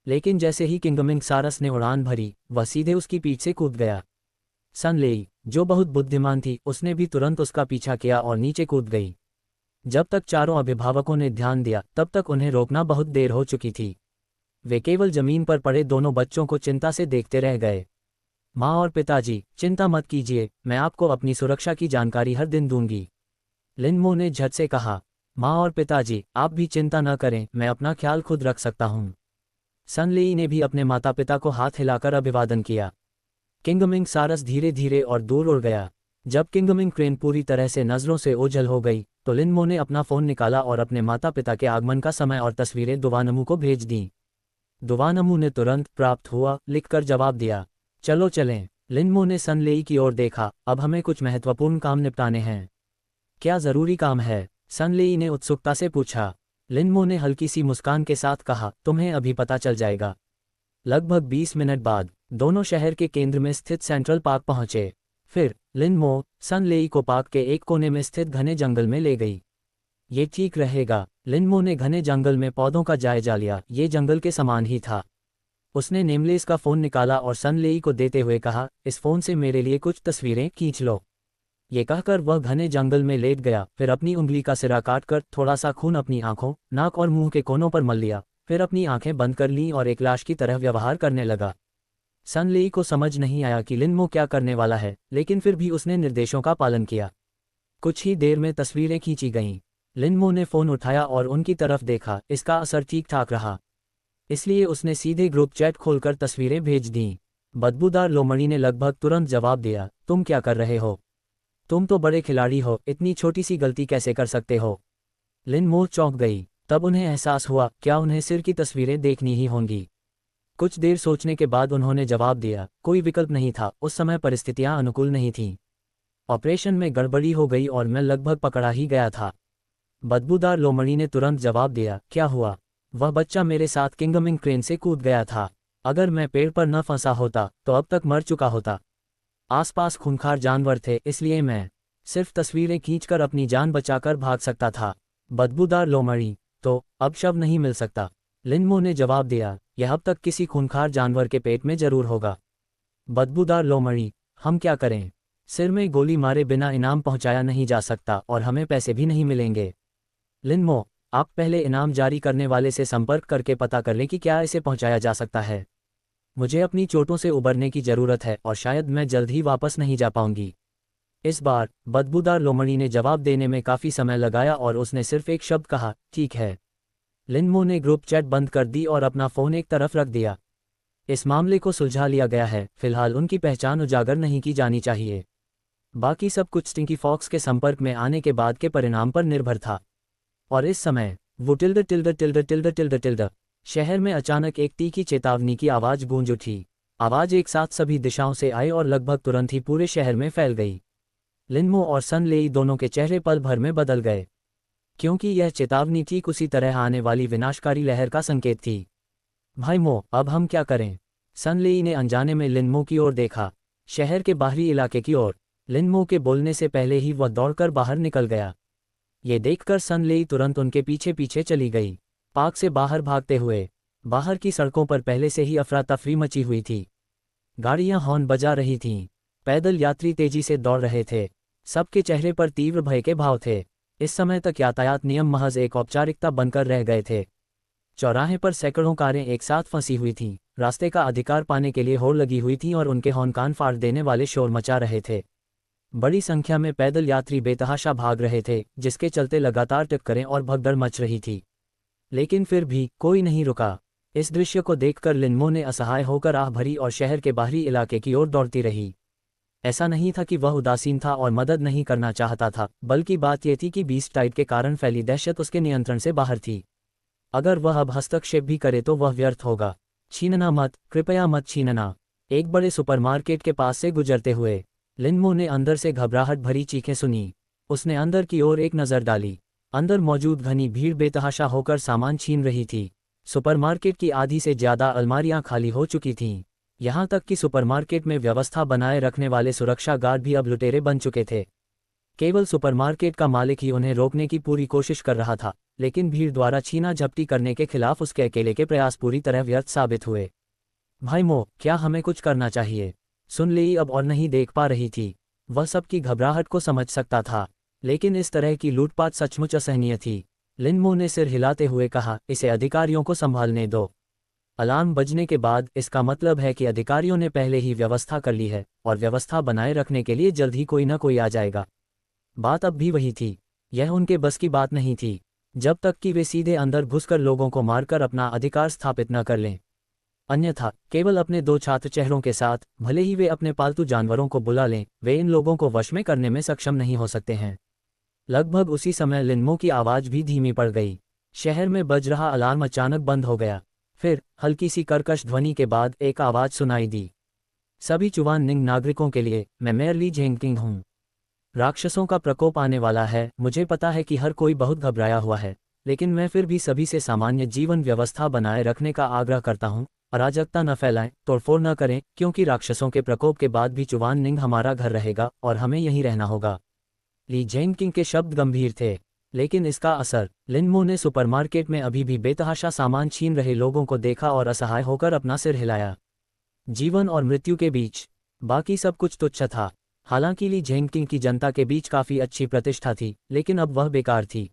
Speaker 1: लेकिन जैसे ही किंगमिंग सारस ने उड़ान भरी, वह सीधे उसकी पीठ से कूद गया। सन लेई, जो बहुत बुद्धिमान थी, उसने भी तुरंत उसका पीछा किया और नीचे कूद गई। जब तक चारों अभिभावकों ने ध्यान दिया, तब तक उन्हें रोकना बहुत देर हो चुकी थी। वे केवल जमीन पर पड़े दोनों बच्चों को चिंता से देखते रह गए। माँ और पिताजी, चिंता मत कीजिए, मैं आपको अपनी सुरक्षा की जानकारी हर दिन दूंगी। लिनमो ने झट से कहा। माँ और पिताजी, आप भी चिंता न करें, मैं अपना ख्याल खुद रख सकता हूँ। सन लेई ने भी अपने माता पिता को हाथ हिलाकर अभिवादन किया। किंगमिंग सारस धीरे धीरे और दूर उड़ गया। जब किंगमिंग क्रेन पूरी तरह से नज़रों से ओझल हो गई, तो लिनमो ने अपना फ़ोन निकाला और अपने माता पिता के आगमन का समय और तस्वीरें दुवानमू को भेज दीं। दुवानमू ने तुरंत प्राप्त हुआ लिखकर जवाब दिया। चलो चलें। लिनमो ने सन लेई की ओर देखा, अब हमें कुछ महत्वपूर्ण काम निपटाने हैं। क्या ज़रूरी काम है? सन लेई ने उत्सुकता से पूछा। लिनमो ने हल्की सी मुस्कान के साथ कहा, तुम्हें अभी पता चल जाएगा। लगभग 20 मिनट बाद दोनों शहर के केंद्र में स्थित सेंट्रल पार्क पहुंचे। फिर लिनमो सन लेई को पार्क के एक कोने में स्थित घने जंगल में ले गई। ये ठीक रहेगा। लिनमो ने घने जंगल में पौधों का जायजा लिया। ये जंगल के समान ही था। उसने नेमलेस का फ़ोन निकाला और सन लेई को देते हुए कहा, इस फ़ोन से मेरे लिए कुछ तस्वीरें खींच लो। ये कहकर वह घने जंगल में लेट गया। फिर अपनी उंगली का सिरा काटकर थोड़ा सा खून अपनी आंखों, नाक और मुंह के कोनों पर मल लिया। फिर अपनी आंखें बंद कर लीं और एक लाश की तरह व्यवहार करने लगा। सन लेई को समझ नहीं आया कि लिनमो क्या करने वाला है, लेकिन फिर भी उसने निर्देशों का पालन किया। कुछ ही देर में तस्वीरें खींची गईं। लिनमो ने फ़ोन उठाया और उनकी तरफ देखा। इसका असर ठीक ठाक रहा, इसलिए उसने सीधे ग्रुप चैट खोलकर तस्वीरें भेज दीं। बदबूदार लोमड़ी ने लगभग तुरंत जवाब दिया, तुम क्या कर रहे हो? तुम तो बड़े खिलाड़ी हो, इतनी छोटी सी गलती कैसे कर सकते हो? लिनमो चौंक गई। तब उन्हें एहसास हुआ, क्या उन्हें सिर की तस्वीरें देखनी ही होंगी? कुछ देर सोचने के बाद उन्होंने जवाब दिया, कोई विकल्प नहीं था, उस समय परिस्थितियां अनुकूल नहीं थीं। ऑपरेशन में गड़बड़ी हो गई और मैं लगभग पकड़ा ही गया था। बदबूदार लोमड़ी ने तुरंत जवाब दिया, क्या हुआ? वह बच्चा मेरे साथ किंगमिंग क्रेन से कूद गया था। अगर मैं पेड़ पर न फंसा होता तो अब तक मर चुका होता। आसपास खूंखार जानवर थे, इसलिए मैं सिर्फ तस्वीरें खींचकर अपनी जान बचाकर भाग सकता था। बदबूदार लोमड़ी, तो अब शव नहीं मिल सकता? लिनमो ने जवाब दिया, यह अब तक किसी खूंखार जानवर के पेट में जरूर होगा। बदबूदार लोमड़ी, हम क्या करें? सिर में गोली मारे बिना इनाम पहुंचाया नहीं जा सकता और हमें पैसे भी नहीं मिलेंगे। लिनमो, आप पहले इनाम जारी करने वाले से संपर्क करके पता कर लें कि क्या इसे पहुंचाया जा सकता है। मुझे अपनी चोटों से उबरने की ज़रूरत है और शायद मैं जल्द ही वापस नहीं जा पाऊंगी। इस बार बदबूदार लोमड़ी ने जवाब देने में काफ़ी समय लगाया और उसने सिर्फ एक शब्द कहा, ठीक है। लिनमो ने ग्रुप चैट बंद कर दी और अपना फ़ोन एक तरफ रख दिया। इस मामले को सुलझा लिया गया है, फिलहाल उनकी पहचान उजागर नहीं की जानी चाहिए। बाकी सब कुछ स्टिंकी फॉक्स के संपर्क में आने के बाद के परिणाम पर निर्भर था। और इस समय वो tilde tilde tilde tilde tilde tilde शहर में अचानक एक तीखी चेतावनी की आवाज़ गूंज उठी। आवाज़ एक साथ सभी दिशाओं से आई और लगभग तुरंत ही पूरे शहर में फैल गई। लिनमो और सन लेई दोनों के चेहरे पल भर में बदल गए, क्योंकि यह चेतावनी ठीक उसी तरह आने वाली विनाशकारी लहर का संकेत थी। भाई मो, अब हम क्या करें? सन लेई ने अनजाने में लिनमो की ओर देखा, शहर के बाहरी इलाके की ओर। लिनमो के बोलने से पहले ही वह दौड़कर बाहर निकल गया। ये देखकर सन लेई तुरंत उनके पीछे पीछे चली गई, पार्क से बाहर भागते हुए। बाहर की सड़कों पर पहले से ही अफरा तफरी मची हुई थी। गाड़ियां हॉर्न बजा रही थीं, पैदल यात्री तेजी से दौड़ रहे थे, सबके चेहरे पर तीव्र भय के भाव थे। इस समय तक यातायात नियम महज एक औपचारिकता बनकर रह गए थे। चौराहे पर सैकड़ों कारें एक साथ फंसी हुई थीं, रास्ते का अधिकार पाने के लिए होड़ लगी हुई थीं और उनके हॉर्न कान फाड़ देने वाले शोर मचा रहे थे। बड़ी संख्या में पैदल यात्री बेतहाशा भाग रहे थे, जिसके चलते लगातार टक्करें और भगदड़ मच रही थी। लेकिन फिर भी कोई नहीं रुका। इस दृश्य को देखकर लिनमो ने असहाय होकर आह भरी और शहर के बाहरी इलाके की ओर दौड़ती रही। ऐसा नहीं था कि वह उदासीन था और मदद नहीं करना चाहता था, बल्कि बात यह थी कि बीस्ट टाइड के कारण फैली दहशत उसके नियंत्रण से बाहर थी। अगर वह अब हस्तक्षेप भी करे तो वह व्यर्थ होगा। छीनना मत, कृपया मत छीनना। एक बड़े सुपरमार्केट के पास से गुजरते हुए लिनमो ने अंदर से घबराहट भरी चीखें सुनी। उसने अंदर की ओर एक नज़र डाली। अंदर मौजूद घनी भीड़ बेतहाशा होकर सामान छीन रही थी। सुपरमार्केट की आधी से ज़्यादा अलमारियां खाली हो चुकी थीं। यहाँ तक कि सुपरमार्केट में व्यवस्था बनाए रखने वाले सुरक्षा गार्ड भी अब लुटेरे बन चुके थे। केवल सुपरमार्केट का मालिक ही उन्हें रोकने की पूरी कोशिश कर रहा था, लेकिन भीड़ द्वारा छीना झपटी करने के खिलाफ उसके अकेले के प्रयास पूरी तरह व्यर्थ साबित हुए। भाई मो, क्या हमें कुछ करना चाहिए? सुन लेई अब और नहीं देख पा रही थी। वह सबकी घबराहट को समझ सकता था, लेकिन इस तरह की लूटपाट सचमुच असहनीय थी। लिनमो ने सिर हिलाते हुए कहा, इसे अधिकारियों को संभालने दो। अलार्म बजने के बाद इसका मतलब है कि अधिकारियों ने पहले ही व्यवस्था कर ली है और व्यवस्था बनाए रखने के लिए जल्द ही कोई न कोई आ जाएगा। बात अब भी वही थी, यह उनके बस की बात नहीं थी, जब तक कि वे सीधे अंदर घुसकर लोगों को मारकर अपना अधिकार स्थापित न कर लें। अन्यथा केवल अपने 2 छात्र चेहरों के साथ, भले ही वे अपने पालतू जानवरों को बुला लें, वे इन लोगों को वश में करने में सक्षम नहीं हो सकते हैं। लगभग उसी समय लिनमो की आवाज़ भी धीमी पड़ गई। शहर में बज रहा अलार्म अचानक बंद हो गया। फिर हल्की सी कर्कश ध्वनि के बाद एक आवाज़ सुनाई दी, सभी चुवाननिंग नागरिकों के लिए, मैं मेयर ली जेंकिंग हूँ। राक्षसों का प्रकोप आने वाला है। मुझे पता है कि हर कोई बहुत घबराया हुआ है, लेकिन मैं फिर भी सभी से सामान्य जीवन व्यवस्था बनाए रखने का आग्रह करता हूँ। अराजकता न फैलाएं, तोड़फोड़ न करें, क्योंकि राक्षसों के प्रकोप के बाद भी चुवाननिंग हमारा घर रहेगा और हमें यहीं रहना होगा। ली जेंकिंग के शब्द गंभीर थे, लेकिन इसका असर। लिनमो ने सुपरमार्केट में अभी भी बेतहाशा सामान छीन रहे लोगों को देखा और असहाय होकर अपना सिर हिलाया। जीवन और मृत्यु के बीच बाकी सब कुछ तुच्छ था। हालांकि ली जेंकिंग की जनता के बीच काफ़ी अच्छी प्रतिष्ठा थी, लेकिन अब वह बेकार थी।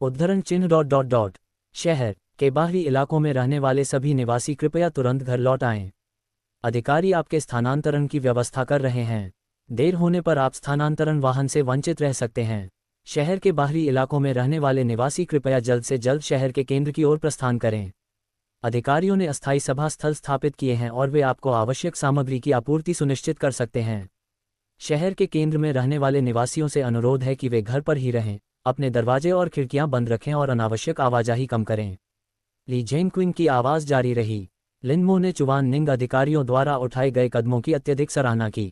Speaker 1: उद्धरण चिन्ह ... शहर के बाहरी इलाकों में रहने वाले सभी निवासी कृपया तुरंत घर लौट आएं। अधिकारी आपके स्थानांतरण की व्यवस्था कर रहे हैं। देर होने पर आप स्थानांतरण वाहन से वंचित रह सकते हैं। शहर के बाहरी इलाकों में रहने वाले निवासी कृपया जल्द से जल्द शहर के केंद्र की ओर प्रस्थान करें। अधिकारियों ने अस्थायी सभा स्थल स्थापित किए हैं और वे आपको आवश्यक सामग्री की आपूर्ति सुनिश्चित कर सकते हैं। शहर के केंद्र में रहने वाले निवासियों से अनुरोध है कि वे घर पर ही रहें, अपने दरवाजे और खिड़कियां बंद रखें और अनावश्यक आवाजाही कम करें। ली जेंकिंग की आवाज़ जारी रही। लिनमो ने चुवाननिंग अधिकारियों द्वारा उठाए गए कदमों की अत्यधिक सराहना की।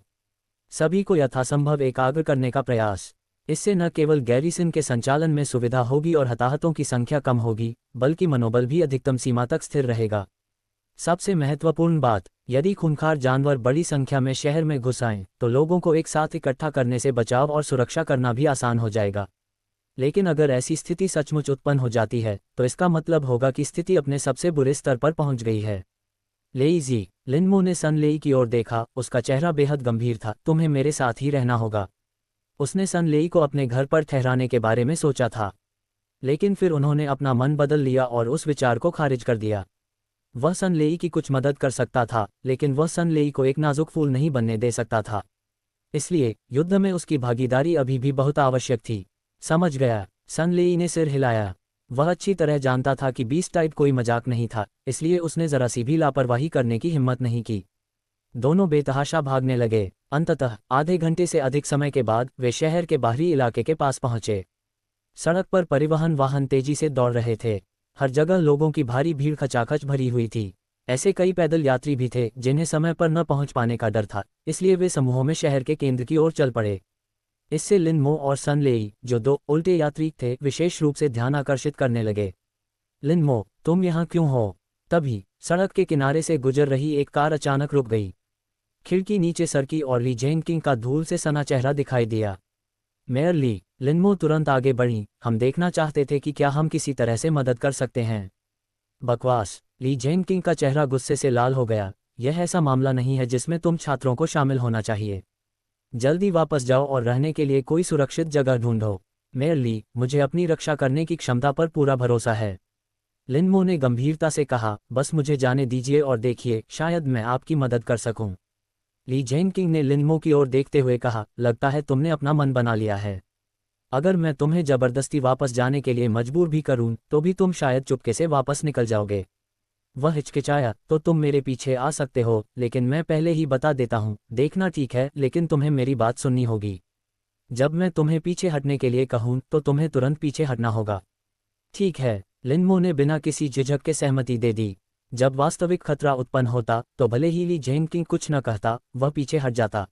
Speaker 1: सभी को यथासंभव एकाग्र करने का प्रयास। इससे न केवल गैरिसन के संचालन में सुविधा होगी और हताहतों की संख्या कम होगी, बल्कि मनोबल भी अधिकतम सीमा तक स्थिर रहेगा। सबसे महत्वपूर्ण बात, यदि खूंखार जानवर बड़ी संख्या में शहर में घुस आएं, तो लोगों को एक साथ इकट्ठा करने से बचाव और सुरक्षा करना भी आसान हो जाएगा। लेकिन अगर ऐसी स्थिति सचमुच उत्पन्न हो जाती है, तो इसका मतलब होगा कि स्थिति अपने सबसे बुरे स्तर पर पहुंच गई है। लेईजी, लिनमो ने सन लेई की ओर देखा, उसका चेहरा बेहद गंभीर था। तुम्हें मेरे साथ ही रहना होगा। उसने सन लेई को अपने घर पर ठहराने के बारे में सोचा था, लेकिन फिर उन्होंने अपना मन बदल लिया और उस विचार को खारिज कर दिया। वह सन लेई की कुछ मदद कर सकता था, लेकिन वह सन लेई को एक नाजुक फूल नहीं बनने दे सकता था। इसलिए युद्ध में उसकी भागीदारी अभी भी बहुत आवश्यक थी। समझ गया, सन लेई ने सिर हिलाया। वह अच्छी तरह जानता था कि बीस्ट टाइड कोई मजाक नहीं था, इसलिए उसने जरा सी भी लापरवाही करने की हिम्मत नहीं की। दोनों बेतहाशा भागने लगे। अंततः आधे घंटे से अधिक समय के बाद वे शहर के बाहरी इलाके के पास पहुंचे। सड़क पर परिवहन वाहन तेजी से दौड़ रहे थे। हर जगह लोगों की भारी भीड़ खचाखच भरी हुई थी। ऐसे कई पैदल यात्री भी थे जिन्हें समय पर न पहुंच पाने का डर था, इसलिए वे समूहों में शहर के केंद्र की ओर चल पड़े। इससे लिनमो और सन लेई, जो 2 उल्टे यात्री थे, विशेष रूप से ध्यान आकर्षित करने लगे। लिनमो, तुम यहाँ क्यों हो? तभी सड़क के किनारे से गुजर रही एक कार अचानक रुक गई। खिड़की नीचे सरकी और ली जेंकिंग का धूल से सना चेहरा दिखाई दिया। मेयर ली, लिनमो तुरंत आगे बढ़ी, हम देखना चाहते थे कि क्या हम किसी तरह से मदद कर सकते हैं। बकवास। ली जेंकिंग का चेहरा गुस्से से लाल हो गया। यह ऐसा मामला नहीं है जिसमें तुम छात्रों को शामिल होना चाहिए। जल्दी वापस जाओ और रहने के लिए कोई सुरक्षित जगह ढूंढो। मेयर ली, मुझे अपनी रक्षा करने की क्षमता पर पूरा भरोसा है। लिनमो ने गंभीरता से कहा, बस मुझे जाने दीजिए और देखिए, शायद मैं आपकी मदद कर सकूं। ली जेंकिंग ने लिनमो की ओर देखते हुए कहा, लगता है तुमने अपना मन बना लिया है। अगर मैं तुम्हें जबरदस्ती वापस जाने के लिए मजबूर भी करूं, तो भी तुम शायद चुपके से वापस निकल जाओगे। वह हिचकिचाया, तो तुम मेरे पीछे आ सकते हो, लेकिन मैं पहले ही बता देता हूं, देखना ठीक है, लेकिन तुम्हें मेरी बात सुननी होगी। जब मैं तुम्हें पीछे हटने के लिए कहूं, तो तुम्हें तुरंत पीछे हटना होगा। ठीक है, लिनमो ने बिना किसी झिझक के सहमति दे दी। जब वास्तविक खतरा उत्पन्न होता, तो भले ही ली जेंकिंग कुछ न कहता, वह पीछे हट जाता।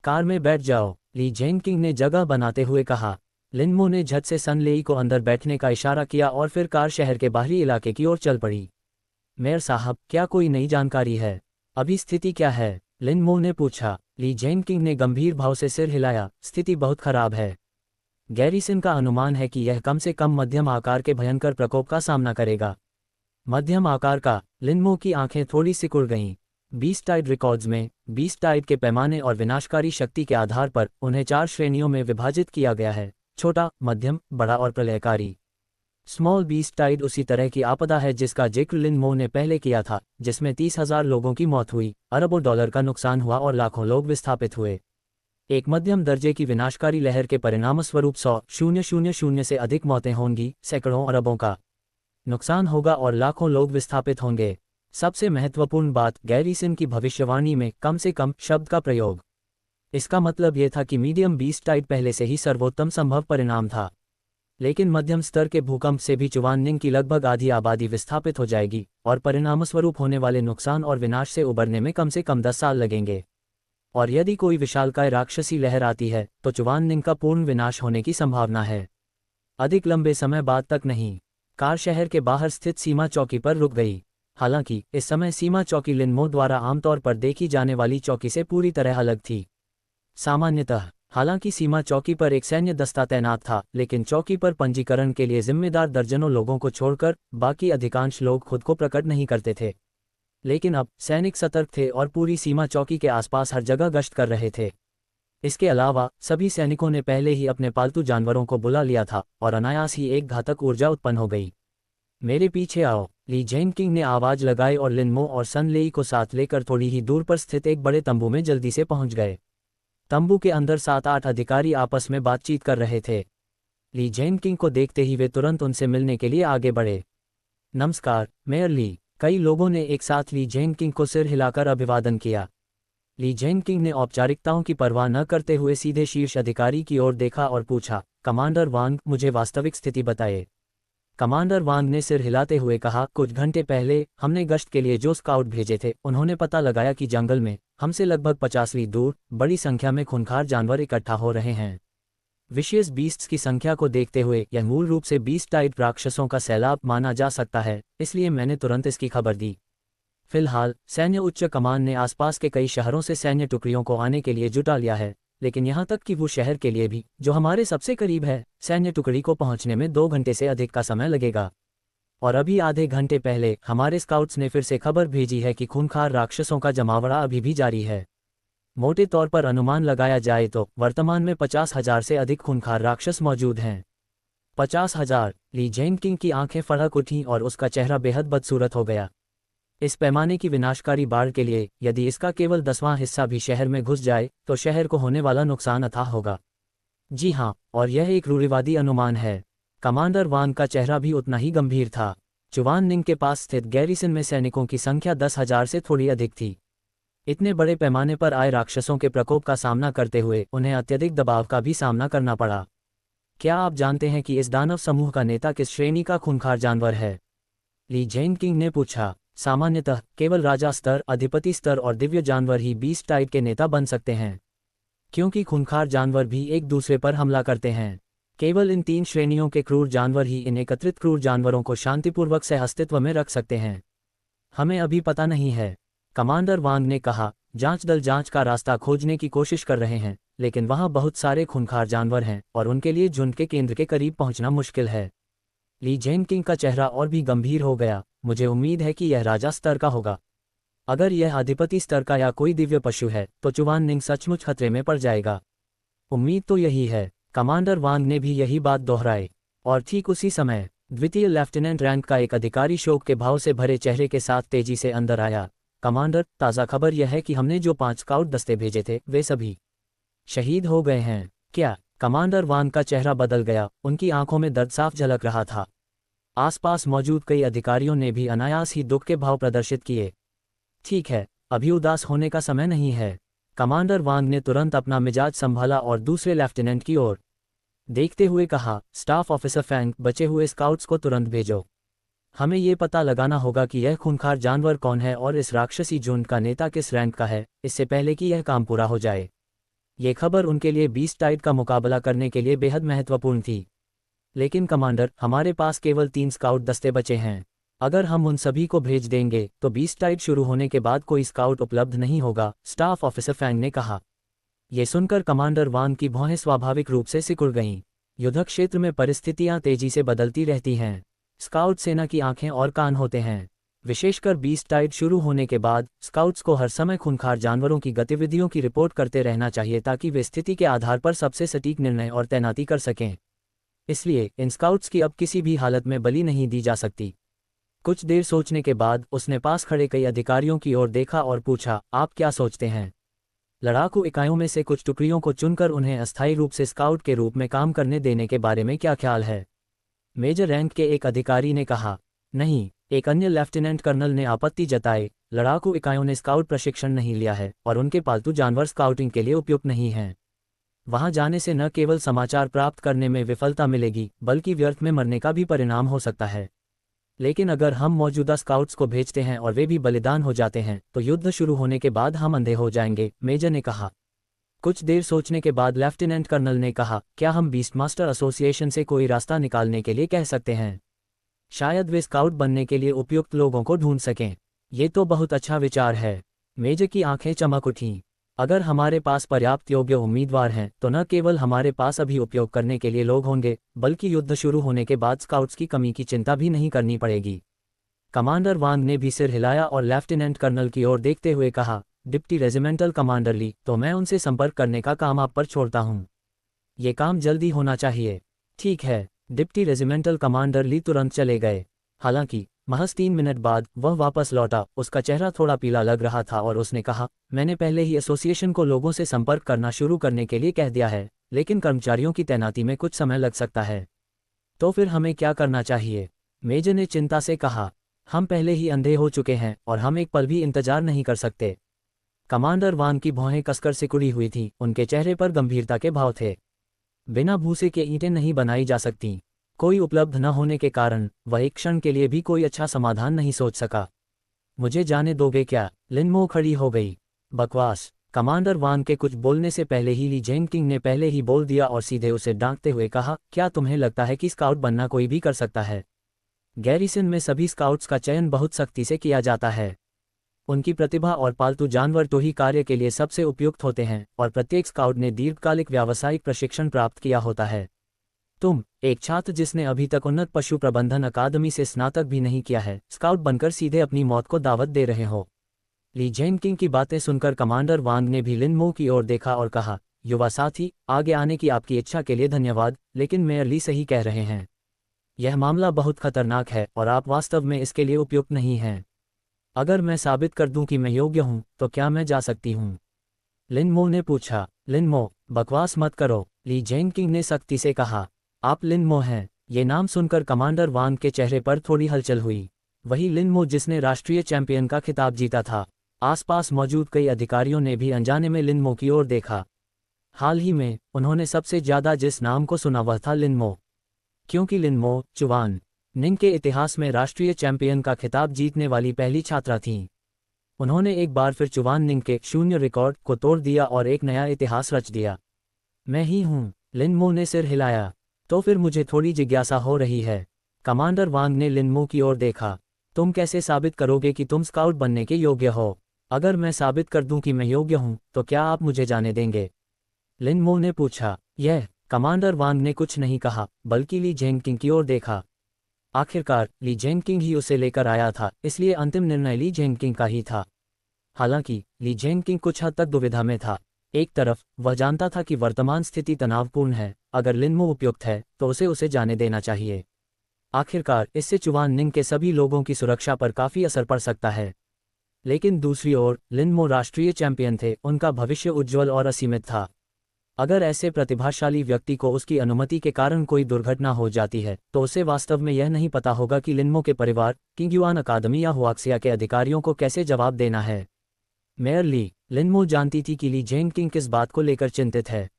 Speaker 1: कार में बैठ जाओ, ली जेंकिंग ने जगह बनाते हुए कहा। लिनमो ने झट से सन लेई को अंदर बैठने का इशारा किया और फिर कार शहर के बाहरी इलाके की ओर चल पड़ी। मेयर साहब, क्या कोई नई जानकारी है? अभी स्थिति क्या है? लिनमो ने पूछा। ली जेनकिंग ने गंभीर भाव से सिर हिलाया। स्थिति बहुत खराब है। गैरिसन का अनुमान है कि यह कम से कम मध्यम आकार के भयंकर प्रकोप का सामना करेगा। मध्यम आकार का? लिनमो की आंखें थोड़ी सिकुड़ गईं। बीस्ट टाइड रिकॉर्ड्स में बीस्ट टाइड के पैमाने और विनाशकारी शक्ति के आधार पर उन्हें 4 श्रेणियों में विभाजित किया गया है: छोटा, मध्यम, बड़ा और प्रलयकारी। स्मॉल बीस्ट टाइड उसी तरह की आपदा है जिसका जिक्र लिनमो ने पहले किया था, जिसमें 30,000 लोगों की मौत हुई, अरबों डॉलर का नुकसान हुआ और लाखों लोग विस्थापित हुए। एक मध्यम दर्जे की विनाशकारी लहर के परिणामस्वरूप 100,000 से अधिक मौतें होंगी, सैकड़ों अरबों का नुकसान होगा और लाखों लोग विस्थापित होंगे। सबसे महत्वपूर्ण बात, गैरिसन की भविष्यवाणी में कम से कम शब्द का प्रयोग। इसका मतलब यह था कि मीडियम बीस्ट टाइड पहले से ही सर्वोत्तम संभव परिणाम था, लेकिन मध्यम स्तर के भूकंप से भी चुवाननिंग की लगभग आधी आबादी विस्थापित हो जाएगी और परिणामस्वरूप होने वाले नुकसान और विनाश से उबरने में कम से कम 10 साल लगेंगे। और यदि कोई विशालकाय राक्षसी लहर आती है तो चुवाननिंग का पूर्ण विनाश होने की संभावना है। अधिक लंबे समय बाद तक नहीं। कार शहर के बाहर स्थित सीमा चौकी पर रुक गई। हालांकि इस समय सीमा चौकी लिनमो द्वारा आमतौर पर देखी जाने वाली चौकी से पूरी तरह अलग थी। सामान्यतः, हालांकि सीमा चौकी पर एक सैन्य दस्ता तैनात था, लेकिन चौकी पर पंजीकरण के लिए जिम्मेदार दर्जनों लोगों को छोड़कर बाकी अधिकांश लोग खुद को प्रकट नहीं करते थे। लेकिन अब सैनिक सतर्क थे और पूरी सीमा चौकी के आसपास हर जगह गश्त कर रहे थे। इसके अलावा सभी सैनिकों ने पहले ही अपने पालतू जानवरों को बुला लिया था और अनायास ही एक घातक ऊर्जा उत्पन्न हो गई। मेरे पीछे आओ, ली जेनकिंग ने आवाज लगाई और लिनमो और सन लेई को साथ लेकर थोड़ी ही दूर पर स्थित एक बड़े तंबू में जल्दी से पहुंच गए। तंबू के अंदर 7-8 अधिकारी आपस में बातचीत कर रहे थे। ली जेनकिंग को देखते ही वे तुरंत उनसे मिलने के लिए आगे बढ़े। नमस्कार, मेयर ली। कई लोगों ने एक साथ ली जेनकिंग को सिर हिलाकर अभिवादन किया। ली जेनकिंग ने औपचारिकताओं की परवाह न करते हुए सीधे शीर्ष अधिकारी की ओर देखा और पूछा, कमांडर वांग, मुझे वास्तविक स्थिति बताइए। कमांडर वांग ने सिर हिलाते हुए कहा, कुछ घंटे पहले हमने गश्त के लिए जो स्काउट भेजे थे उन्होंने पता लगाया कि जंगल में हमसे लगभग 50 मील दूर बड़ी संख्या में खूंखार जानवर इकट्ठा हो रहे हैं। विशेष बीस्ट्स की संख्या को देखते हुए यह मूल रूप से बीस्ट टाइड राक्षसों का सैलाब माना जा सकता है, इसलिए मैंने तुरंत इसकी खबर दी। फिलहाल सैन्य उच्च कमान ने आसपास के कई शहरों से सैन्य टुकड़ियों को आने के लिए जुटा लिया है, लेकिन यहाँ तक कि वो शहर के लिए भी, जो हमारे सबसे करीब है, सैन्य टुकड़ी को पहुँचने में 2 घंटे से अधिक का समय लगेगा। और अभी आधे घंटे पहले हमारे स्काउट्स ने फिर से खबर भेजी है कि खूंखार राक्षसों का जमावड़ा अभी भी जारी है। मोटे तौर पर अनुमान लगाया जाए तो वर्तमान में 50,000 से अधिक खूंखार राक्षस मौजूद हैं। 50,000! ली जेनकिंग की आंखें फड़क उठीं और उसका चेहरा बेहद बदसूरत हो गया। इस पैमाने की विनाशकारी बाढ़ के लिए यदि इसका केवल 10वां हिस्सा भी शहर में घुस जाए तो शहर को होने वाला नुकसान अथाह होगा। जी हाँ, और यह एक रूढ़िवादी अनुमान है। कमांडर वांग का चेहरा भी उतना ही गंभीर था। चुवाननिंग के पास स्थित गैरिसन में सैनिकों की संख्या 10,000 से थोड़ी अधिक थी। इतने बड़े पैमाने पर आए राक्षसों के प्रकोप का सामना करते हुए उन्हें अत्यधिक दबाव का भी सामना करना पड़ा। क्या आप जानते हैं कि इस दानव समूह का नेता किस श्रेणी का खूंखार जानवर है? ली जेनकिंग ने पूछा। सामान्यतः केवल राजा स्तर, अधिपति स्तर और दिव्य जानवर ही बीस्ट टाइड के नेता बन सकते हैं, क्योंकि खूंखार जानवर भी एक दूसरे पर हमला करते हैं। केवल इन 3 श्रेणियों के क्रूर जानवर ही इन एकत्रित क्रूर जानवरों को शांतिपूर्वक सह अस्तित्व में रख सकते हैं। हमें अभी पता नहीं है, कमांडर वांग ने कहा। जांच दल जांच का रास्ता खोजने की कोशिश कर रहे हैं, लेकिन वहां बहुत सारे खूंखार जानवर हैं और उनके लिए झुंड के केंद्र के करीब पहुंचना मुश्किल है। ली जेनकिंग का चेहरा और भी गंभीर हो गया। मुझे उम्मीद है कि यह राजा स्तर का होगा। अगर यह अधिपति स्तर का या कोई दिव्य पशु है तो चुवाननिंग सचमुच खतरे में पड़ जाएगा। उम्मीद तो यही है। कमांडर वांग ने भी यही बात दोहराई। और ठीक उसी समय द्वितीय लेफ्टिनेंट रैंक का एक अधिकारी शोक के भाव से भरे चेहरे के साथ तेजी से अंदर आया। कमांडर, ताज़ा खबर यह है कि हमने जो 5 स्काउट दस्ते भेजे थे वे सभी शहीद हो गए हैं। क्या? कमांडर वांग का चेहरा बदल गया। उनकी आंखों में दर्द साफ झलक रहा था। आसपास मौजूद कई अधिकारियों ने भी अनायास ही दुख के भाव प्रदर्शित किए। ठीक है, अभी उदास होने का समय नहीं है। कमांडर वांग ने तुरंत अपना मिजाज संभाला और दूसरे लेफ्टिनेंट की ओर देखते हुए कहा, स्टाफ ऑफिसर फैंग, बचे हुए स्काउट्स को तुरंत भेजो। हमें ये पता लगाना होगा कि यह खूंखार जानवर कौन है और इस राक्षसी झुंड का नेता किस रैंक का है, इससे पहले कि यह काम पूरा हो जाए। ये खबर उनके लिए बीस्ट टाइड का मुकाबला करने के लिए बेहद महत्वपूर्ण थी। लेकिन कमांडर, हमारे पास केवल 3 स्काउट दस्ते बचे हैं। अगर हम उन सभी को भेज देंगे तो बीस्ट टाइड शुरू होने के बाद कोई स्काउट उपलब्ध नहीं होगा, स्टाफ ऑफिसर फैंग ने कहा। ये सुनकर कमांडर वांग की भौहें स्वाभाविक रूप से सिकुड़ गईं। युद्ध क्षेत्र में परिस्थितियां तेजी से बदलती रहती हैं। स्काउट सेना की आंखें और कान होते हैं। विशेषकर बीस्ट टाइड शुरू होने के बाद स्काउट्स को हर समय खूंखार जानवरों की गतिविधियों की रिपोर्ट करते रहना चाहिए ताकि वे स्थिति के आधार पर सबसे सटीक निर्णय और तैनाती कर सकें। इसलिए इन स्काउट्स की अब किसी भी हालत में बलि नहीं दी जा सकती। कुछ देर सोचने के बाद उसने पास खड़े कई अधिकारियों की ओर देखा और पूछा, आप क्या सोचते हैं? लड़ाकू इकाइयों में से कुछ टुकड़ियों को चुनकर उन्हें अस्थायी रूप से स्काउट के रूप में काम करने देने के बारे में क्या ख्याल है? मेजर रैंक के एक अधिकारी ने कहा। नहीं, एक अन्य लेफ्टिनेंट कर्नल ने आपत्ति जताई। लड़ाकू इकाइयों ने स्काउट प्रशिक्षण नहीं लिया है और उनके पालतू जानवर स्काउटिंग के लिए उपयुक्त नहीं हैं। वहां जाने से न केवल समाचार प्राप्त करने में विफलता मिलेगी बल्कि व्यर्थ में मरने का भी परिणाम हो सकता है। लेकिन अगर हम मौजूदा स्काउट्स को भेजते हैं और वे भी बलिदान हो जाते हैं तो युद्ध शुरू होने के बाद हम अंधे हो जाएंगे, मेजर ने कहा। कुछ देर सोचने के बाद लेफ्टिनेंट कर्नल ने कहा, क्या हम बीस्ट मास्टर एसोसिएशन से कोई रास्ता निकालने के लिए कह सकते हैं? शायद वे स्काउट बनने के लिए उपयुक्त लोगों को ढूंढ सकें। ये तो बहुत अच्छा विचार है। मेजर की आंखें चमक उठीं। अगर हमारे पास पर्याप्त योग्य उम्मीदवार हैं तो न केवल हमारे पास अभी उपयोग करने के लिए लोग होंगे बल्कि युद्ध शुरू होने के बाद स्काउट्स की कमी की चिंता भी नहीं करनी पड़ेगी। कमांडर वांग ने भी सिर हिलाया और लेफ्टिनेंट कर्नल की ओर देखते हुए कहा, डिप्टी रेजिमेंटल कमांडर ली, तो मैं उनसे संपर्क करने का काम आप पर छोड़ता हूं। ये काम जल्दी होना चाहिए। ठीक है। डिप्टी रेजिमेंटल कमांडर ली तुरंत चले गए। हालांकि महज 3 मिनट बाद वह वापस लौटा। उसका चेहरा थोड़ा पीला लग रहा था और उसने कहा, मैंने पहले ही एसोसिएशन को लोगों से संपर्क करना शुरू करने के लिए कह दिया है, लेकिन कर्मचारियों की तैनाती में कुछ समय लग सकता है। तो फिर हमें क्या करना चाहिए? मेजर ने चिंता से कहा, हम पहले ही अंधे हो चुके हैं और हम एक पल भी इंतजार नहीं कर सकते। कमांडर वांग की भौहें कसकर सिकुड़ी हुई थीं, उनके चेहरे पर गंभीरता के भाव थे। बिना भूसे के ईंटें नहीं बनाई जा सकती। कोई उपलब्ध न होने के कारण वह एक क्षण के लिए भी कोई अच्छा समाधान नहीं सोच सका। मुझे जाने दोगे क्या? लिनमो खड़ी हो गई। बकवास। कमांडर वांग के कुछ बोलने से पहले ही ली जेनकिंग ने पहले ही बोल दिया और सीधे उसे डांटते हुए कहा, क्या तुम्हें लगता है कि स्काउट बनना कोई भी कर सकता है? गैरिसन में सभी स्काउट्स का चयन बहुत सख्ती से किया जाता है। उनकी प्रतिभा और पालतू जानवर तो ही कार्य के लिए सबसे उपयुक्त होते हैं और प्रत्येक स्काउट ने दीर्घकालिक व्यावसायिक प्रशिक्षण प्राप्त किया होता है। तुम, एक छात्र जिसने अभी तक उन्नत पशु प्रबंधन अकादमी से स्नातक भी नहीं किया है, स्काउट बनकर सीधे अपनी मौत को दावत दे रहे हो। ली जेनकिंग की बातें सुनकर कमांडर वांग ने भी लिनमो की ओर देखा और कहा, युवा साथी, आगे आने की आपकी इच्छा के लिए धन्यवाद, लेकिन मेयर ली सही कह रहे हैं। यह मामला बहुत खतरनाक है और आप वास्तव में इसके लिए उपयुक्त नहीं हैं। अगर मैं साबित कर दूं कि मैं योग्य हूं तो क्या मैं जा सकती हूं? लिनमो ने पूछा। लिनमो, बकवास मत करो, ली जेनकिंग ने सख्ती से कहा। आप लिनमो हैं? ये नाम सुनकर कमांडर वांग के चेहरे पर थोड़ी हलचल हुई। वही लिनमो जिसने राष्ट्रीय चैंपियन का खिताब जीता था। आसपास मौजूद कई अधिकारियों ने भी अनजाने में लिनमो की ओर देखा। हाल ही में उन्होंने सबसे ज्यादा जिस नाम को सुना वह था लिनमो, क्योंकि लिनमो चुवान निंग के इतिहास में राष्ट्रीय चैंपियन का खिताब जीतने वाली पहली छात्रा थीं। उन्होंने एक बार फिर चुवान निंग के शून्य रिकॉर्ड को तोड़ दिया और एक नया इतिहास रच दिया। मैं ही हूँ, लिनमो ने सिर हिलाया। तो फिर मुझे थोड़ी जिज्ञासा हो रही है। कमांडर वांग ने लिनमो की ओर देखा। तुम कैसे साबित करोगे कि तुम स्काउट बनने के योग्य हो? अगर मैं साबित कर दूं कि मैं योग्य हूं तो क्या आप मुझे जाने देंगे? लिनमो ने पूछा। यह, कमांडर वांग ने कुछ नहीं कहा बल्कि ली जेनकिंग की ओर देखा। आखिरकार ली जेनकिंग ही उसे लेकर आया था, इसलिए अंतिम निर्णय ली जेनकिंग का ही था। हालांकि ली जेनकिंग कुछ हद तक दुविधा में था। एक तरफ वह जानता था कि वर्तमान स्थिति तनावपूर्ण है, अगर लिनमो उपयुक्त है तो उसे जाने देना चाहिए। आखिरकार इससे चुवान निंग के सभी लोगों की सुरक्षा पर काफी असर पड़ सकता है। लेकिन दूसरी ओर लिनमो राष्ट्रीय चैंपियन थे, उनका भविष्य उज्ज्वल और असीमित था। अगर ऐसे प्रतिभाशाली व्यक्ति को उसकी अनुमति के कारण कोई दुर्घटना हो जाती है तो उसे वास्तव में यह नहीं पता होगा कि लिनमो के परिवार, किंगयुआन अकादमी या हुआक्सिया के अधिकारियों को कैसे जवाब देना है। मेयर ली, लिनमो जानती थी कि ली जेनकिंग किस बात को लेकर चिंतित है।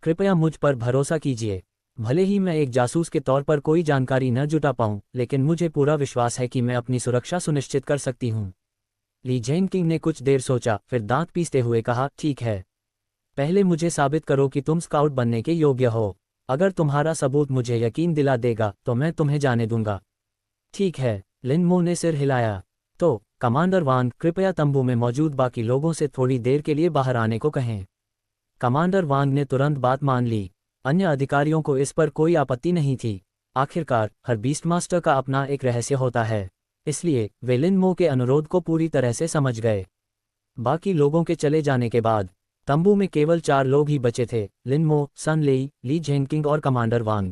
Speaker 1: कृपया मुझ पर भरोसा कीजिए। भले ही मैं एक जासूस के तौर पर कोई जानकारी न जुटा पाऊं, लेकिन मुझे पूरा विश्वास है कि मैं अपनी सुरक्षा सुनिश्चित कर सकती हूं। ली जेनकिंग ने कुछ देर सोचा, फिर दांत पीसते हुए कहा, ठीक है। पहले मुझे साबित करो कि तुम स्काउट बनने के योग्य हो। अगर तुम्हारा सबूत मुझे यकीन दिला देगा तो मैं तुम्हें जाने दूंगा। ठीक है, लिन मो ने सिर हिलाया। तो कमांडर वांग, कृपया तंबू में मौजूद बाकी लोगों से थोड़ी देर के लिए बाहर आने को कहें। कमांडर वांग ने तुरंत बात मान ली। अन्य अधिकारियों को इस पर कोई आपत्ति नहीं थी। आखिरकार हर बीस्टमास्टर का अपना एक रहस्य होता है, इसलिए वे लिन मो के अनुरोध को पूरी तरह से समझ गए। बाकी लोगों के चले जाने के बाद तंबू में केवल 4 लोग ही बचे थे, लिन मो, सन लेई, ली जेंगकिंग और कमांडर वांग।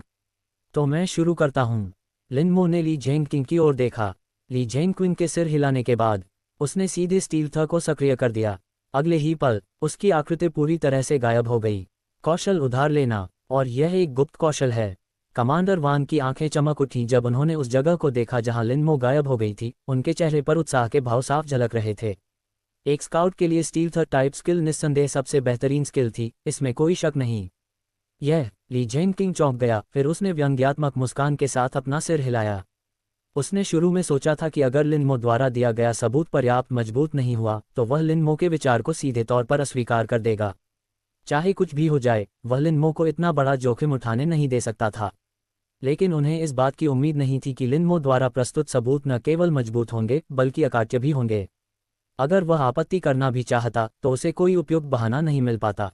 Speaker 1: तो मैं शुरू करता हूँ। लिन मो ने ली जेंगकिंग की ओर देखा। ली जेंगक्विंग के सिर हिलाने के बाद उसने सीधे स्टील थ को सक्रिय कर दिया। अगले ही पल उसकी आकृति पूरी तरह से गायब हो गई। कौशल उधार लेना, और यह एक गुप्त कौशल है। कमांडर वांग की आंखें चमक उठीं जब उन्होंने उस जगह को देखा जहां लिन मो गायब हो गई थी। उनके चेहरे पर उत्साह के भाव साफ झलक रहे थे। एक स्काउट के लिए स्टील थ टाइप स्किल निस्संदेह सबसे बेहतरीन स्किल थी, इसमें कोई शक नहीं। यह ली जेंगकिंग चौंक गया, फिर उसने व्यंग्यात्मक मुस्कान के साथ अपना सिर हिलाया। उसने शुरू में सोचा था कि अगर लिन मो द्वारा दिया गया सबूत पर्याप्त मजबूत नहीं हुआ तो वह लिन मो के विचार को सीधे तौर पर अस्वीकार कर देगा। चाहे कुछ भी हो जाए, वह लिन मो को इतना बड़ा जोखिम उठाने नहीं दे सकता था। लेकिन उन्हें इस बात की उम्मीद नहीं थी कि लिन मो द्वारा प्रस्तुत सबूत न केवल मजबूत होंगे बल्कि अकाट्य भी होंगे। अगर वह आपत्ति करना भी चाहता तो उसे कोई उपयुक्त बहाना नहीं मिल पाता।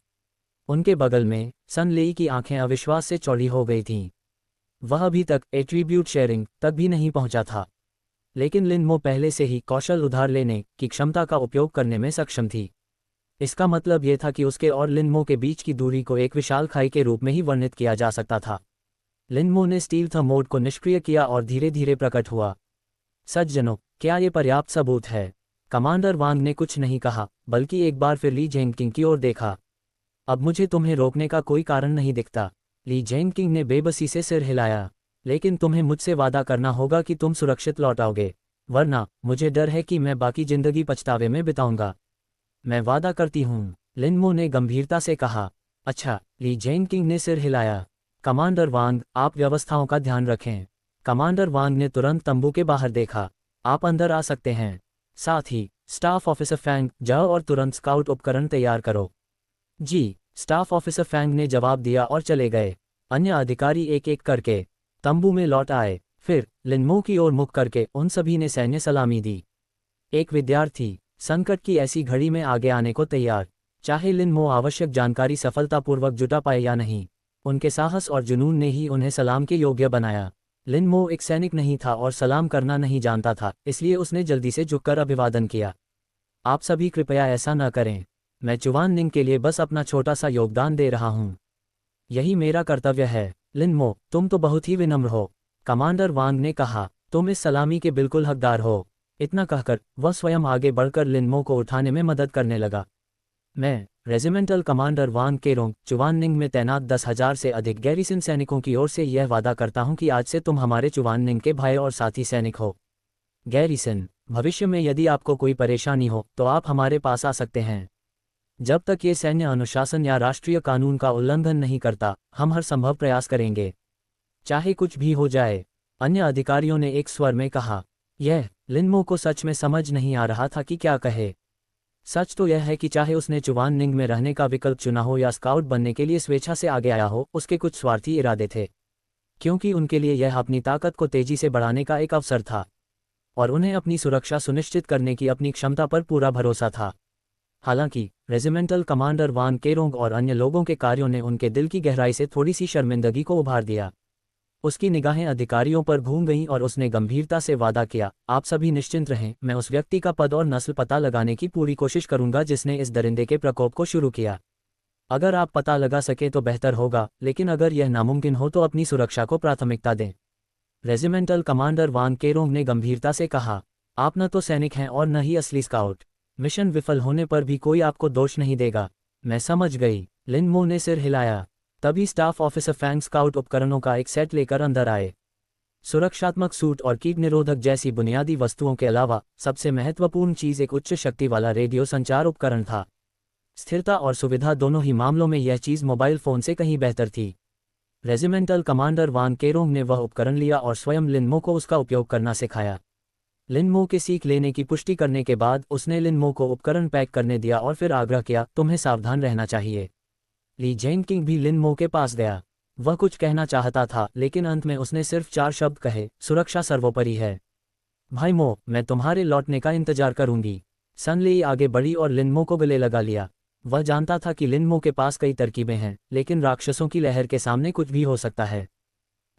Speaker 1: उनके बगल में सन लेई की आंखें अविश्वास से चौड़ी हो गई थीं। वह अभी तक एट्रीब्यूट शेयरिंग तक भी नहीं पहुंचा था, लेकिन लिन मो पहले से ही कौशल उधार लेने की क्षमता का उपयोग करने में सक्षम थी। इसका मतलब यह था कि उसके और लिन मो के बीच की दूरी को एक विशाल खाई के रूप में ही वर्णित किया जा सकता था। लिन मो ने स्टील थ मोड को निष्क्रिय किया और धीरे धीरे प्रकट हुआ। सज्जनों, क्या ये पर्याप्त सबूत है? कमांडर वांग ने कुछ नहीं कहा, बल्कि एक बार फिर ली जेंगकिंग की ओर देखा। अब मुझे तुम्हें रोकने का कोई कारण नहीं दिखता। ली जेंगकिंग ने बेबसी से सिर हिलाया। लेकिन तुम्हें मुझसे वादा करना होगा कि तुम सुरक्षित लौट आओगे, वरना मुझे डर है कि मैं बाकी जिंदगी पछतावे में बिताऊंगा। मैं वादा करती हूँ, लिन मो ने गंभीरता से कहा। अच्छा, ली जेंगकिंग ने सिर हिलाया। कमांडर वांग, आप व्यवस्थाओं का ध्यान रखें। कमांडर वांग ने तुरंत तंबू के बाहर देखा। आप अंदर आ सकते हैं। साथ ही स्टाफ ऑफिसर फैंग, जाओ और तुरंत स्काउट उपकरण तैयार करो। जी, स्टाफ ऑफिसर फैंग ने जवाब दिया और चले गए। अन्य अधिकारी एक एक करके तंबू में लौट आए। फिर लिन मो की ओर मुख करके उन सभी ने सैन्य सलामी दी। एक विद्यार्थी संकट की ऐसी घड़ी में आगे आने को तैयार, चाहे लिन मो आवश्यक जानकारी सफलतापूर्वक जुटा पाए या नहीं। उनके साहस और जुनून ने ही उन्हें सलाम के योग्य बनाया। लिन मो एक सैनिक नहीं था और सलाम करना नहीं जानता था, इसलिए उसने जल्दी से झुककर अभिवादन किया। आप सभी कृपया ऐसा न करें। मैं चुवाननिंग के लिए बस अपना छोटा सा योगदान दे रहा हूँ। यही मेरा कर्तव्य है। लिन मो, तुम तो बहुत ही विनम्र हो। कमांडर वांग ने कहा, तुम इस सलामी के बिल्कुल हकदार हो। इतना कहकर वह स्वयं आगे बढ़कर लिन मो को उठाने में मदद करने लगा। मैं रेजिमेंटल कमांडर वांग केरोंग, चुवाननिंग में तैनात 10,000 से अधिक गैरिसन सैनिकों की ओर से यह वादा करता हूं कि आज से तुम हमारे चुवाननिंग के भाई और साथी सैनिक हो। गैरिसन, भविष्य में यदि आपको कोई परेशानी हो तो आप हमारे पास आ सकते हैं। जब तक ये सैन्य अनुशासन या राष्ट्रीय कानून का उल्लंघन नहीं करता, हम हर संभव प्रयास करेंगे, चाहे कुछ भी हो जाए। अन्य अधिकारियों ने एक स्वर में कहा। यह लिन मो को सच में समझ नहीं आ रहा था कि क्या कहे। सच तो यह है कि चाहे उसने चुवाननिंग में रहने का विकल्प चुना हो या स्काउट बनने के लिए स्वेच्छा से आगे आया हो, उसके कुछ स्वार्थी इरादे थे, क्योंकि उनके लिए यह अपनी ताकत को तेजी से बढ़ाने का एक अवसर था और उन्हें अपनी सुरक्षा सुनिश्चित करने की अपनी क्षमता पर पूरा भरोसा था। हालांकि रेजिमेंटल कमांडर वांग केरोंग और अन्य लोगों के कार्यों ने उनके दिल की गहराई से थोड़ी सी शर्मिंदगी को उभार दिया। उसकी निगाहें अधिकारियों पर घूम गईं और उसने गंभीरता से वादा किया, आप सभी निश्चिंत रहें, मैं उस व्यक्ति का पद और नस्ल पता लगाने की पूरी कोशिश करूंगा जिसने इस दरिंदे के प्रकोप को शुरू किया। अगर आप पता लगा सके तो बेहतर होगा, लेकिन अगर यह नामुमकिन हो तो अपनी सुरक्षा को प्राथमिकता दें। रेजिमेंटल कमांडर वांग केरोंग ने गंभीरता से कहा, आप न तो सैनिक हैं और न ही असली स्काउट। मिशन विफल होने पर भी कोई आपको दोष नहीं देगा। मैं समझ गई। लिन मो ने सिर हिलाया। तभी स्टाफ ऑफिसर फैंग स्काउट उपकरणों का एक सेट लेकर अंदर आए। सुरक्षात्मक सूट और कीट निरोधक जैसी बुनियादी वस्तुओं के अलावा सबसे महत्वपूर्ण चीज एक उच्च शक्ति वाला रेडियो संचार उपकरण था। स्थिरता और सुविधा दोनों ही मामलों में यह चीज मोबाइल फोन से कहीं बेहतर थी। रेजिमेंटल कमांडर वांग केरोंग ने वह उपकरण लिया और स्वयं लिन मो को उसका उपयोग करना सिखाया। लिन मो के सीख लेने की पुष्टि करने के बाद उसने लिन मो को उपकरण पैक करने दिया और फिर आग्रह किया, तुम्हें सावधान रहना चाहिए। ली जेंगकिंग भी लिन मो के पास गया। वह कुछ कहना चाहता था लेकिन अंत में उसने सिर्फ 4 शब्द कहे, सुरक्षा सर्वोपरि है। भाई मो, मैं तुम्हारे लौटने का इंतजार करूंगी। सन ली आगे बढ़ी और लिन मो को गले लगा लिया। वह जानता था कि लिन मो के पास कई तरकीबें हैं, लेकिन राक्षसों की लहर के सामने कुछ भी हो सकता है।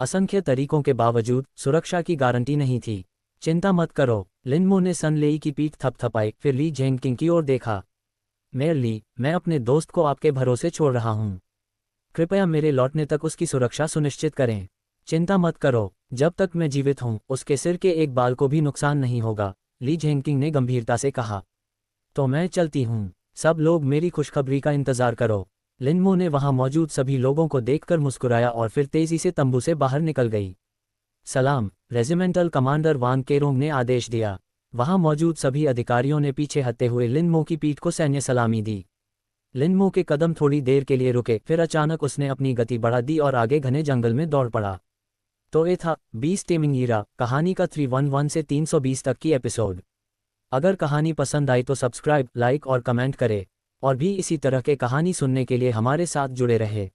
Speaker 1: असंख्य तरीकों के बावजूद सुरक्षा की गारंटी नहीं थी। चिंता मत करो, लिन मो ने सन लेई की पीठ थपथपाई, फिर ली जेंगकिंग की ओर देखा। मेयर ली, मैं अपने दोस्त को आपके भरोसे छोड़ रहा हूँ। कृपया मेरे लौटने तक उसकी सुरक्षा सुनिश्चित करें। चिंता मत करो, जब तक मैं जीवित हूँ उसके सिर के एक बाल को भी नुकसान नहीं होगा, ली जेंगकिंग ने गंभीरता से कहा। तो मैं चलती हूँ, सब लोग मेरी खुशखबरी का इंतजार करो। लिन मो ने वहां मौजूद सभी लोगों को देखकर मुस्कुराया और फिर तेजी से तंबू से बाहर निकल गई। सलाम, रेजिमेंटल कमांडर वान केरोंग ने आदेश दिया। वहां मौजूद सभी अधिकारियों ने पीछे हटते हुए लिन मो की पीठ को सैन्य सलामी दी। लिन मो के कदम थोड़ी देर के लिए रुके, फिर अचानक उसने अपनी गति बढ़ा दी और आगे घने जंगल में दौड़ पड़ा। तो ये था बीस्ट टेमिंग ईरा कहानी का 311 से 320 तक की एपिसोड। अगर कहानी पसंद आई तो सब्सक्राइब, लाइक और कमेंट करें, और भी इसी तरह के कहानी सुनने के लिए हमारे साथ जुड़े रहे।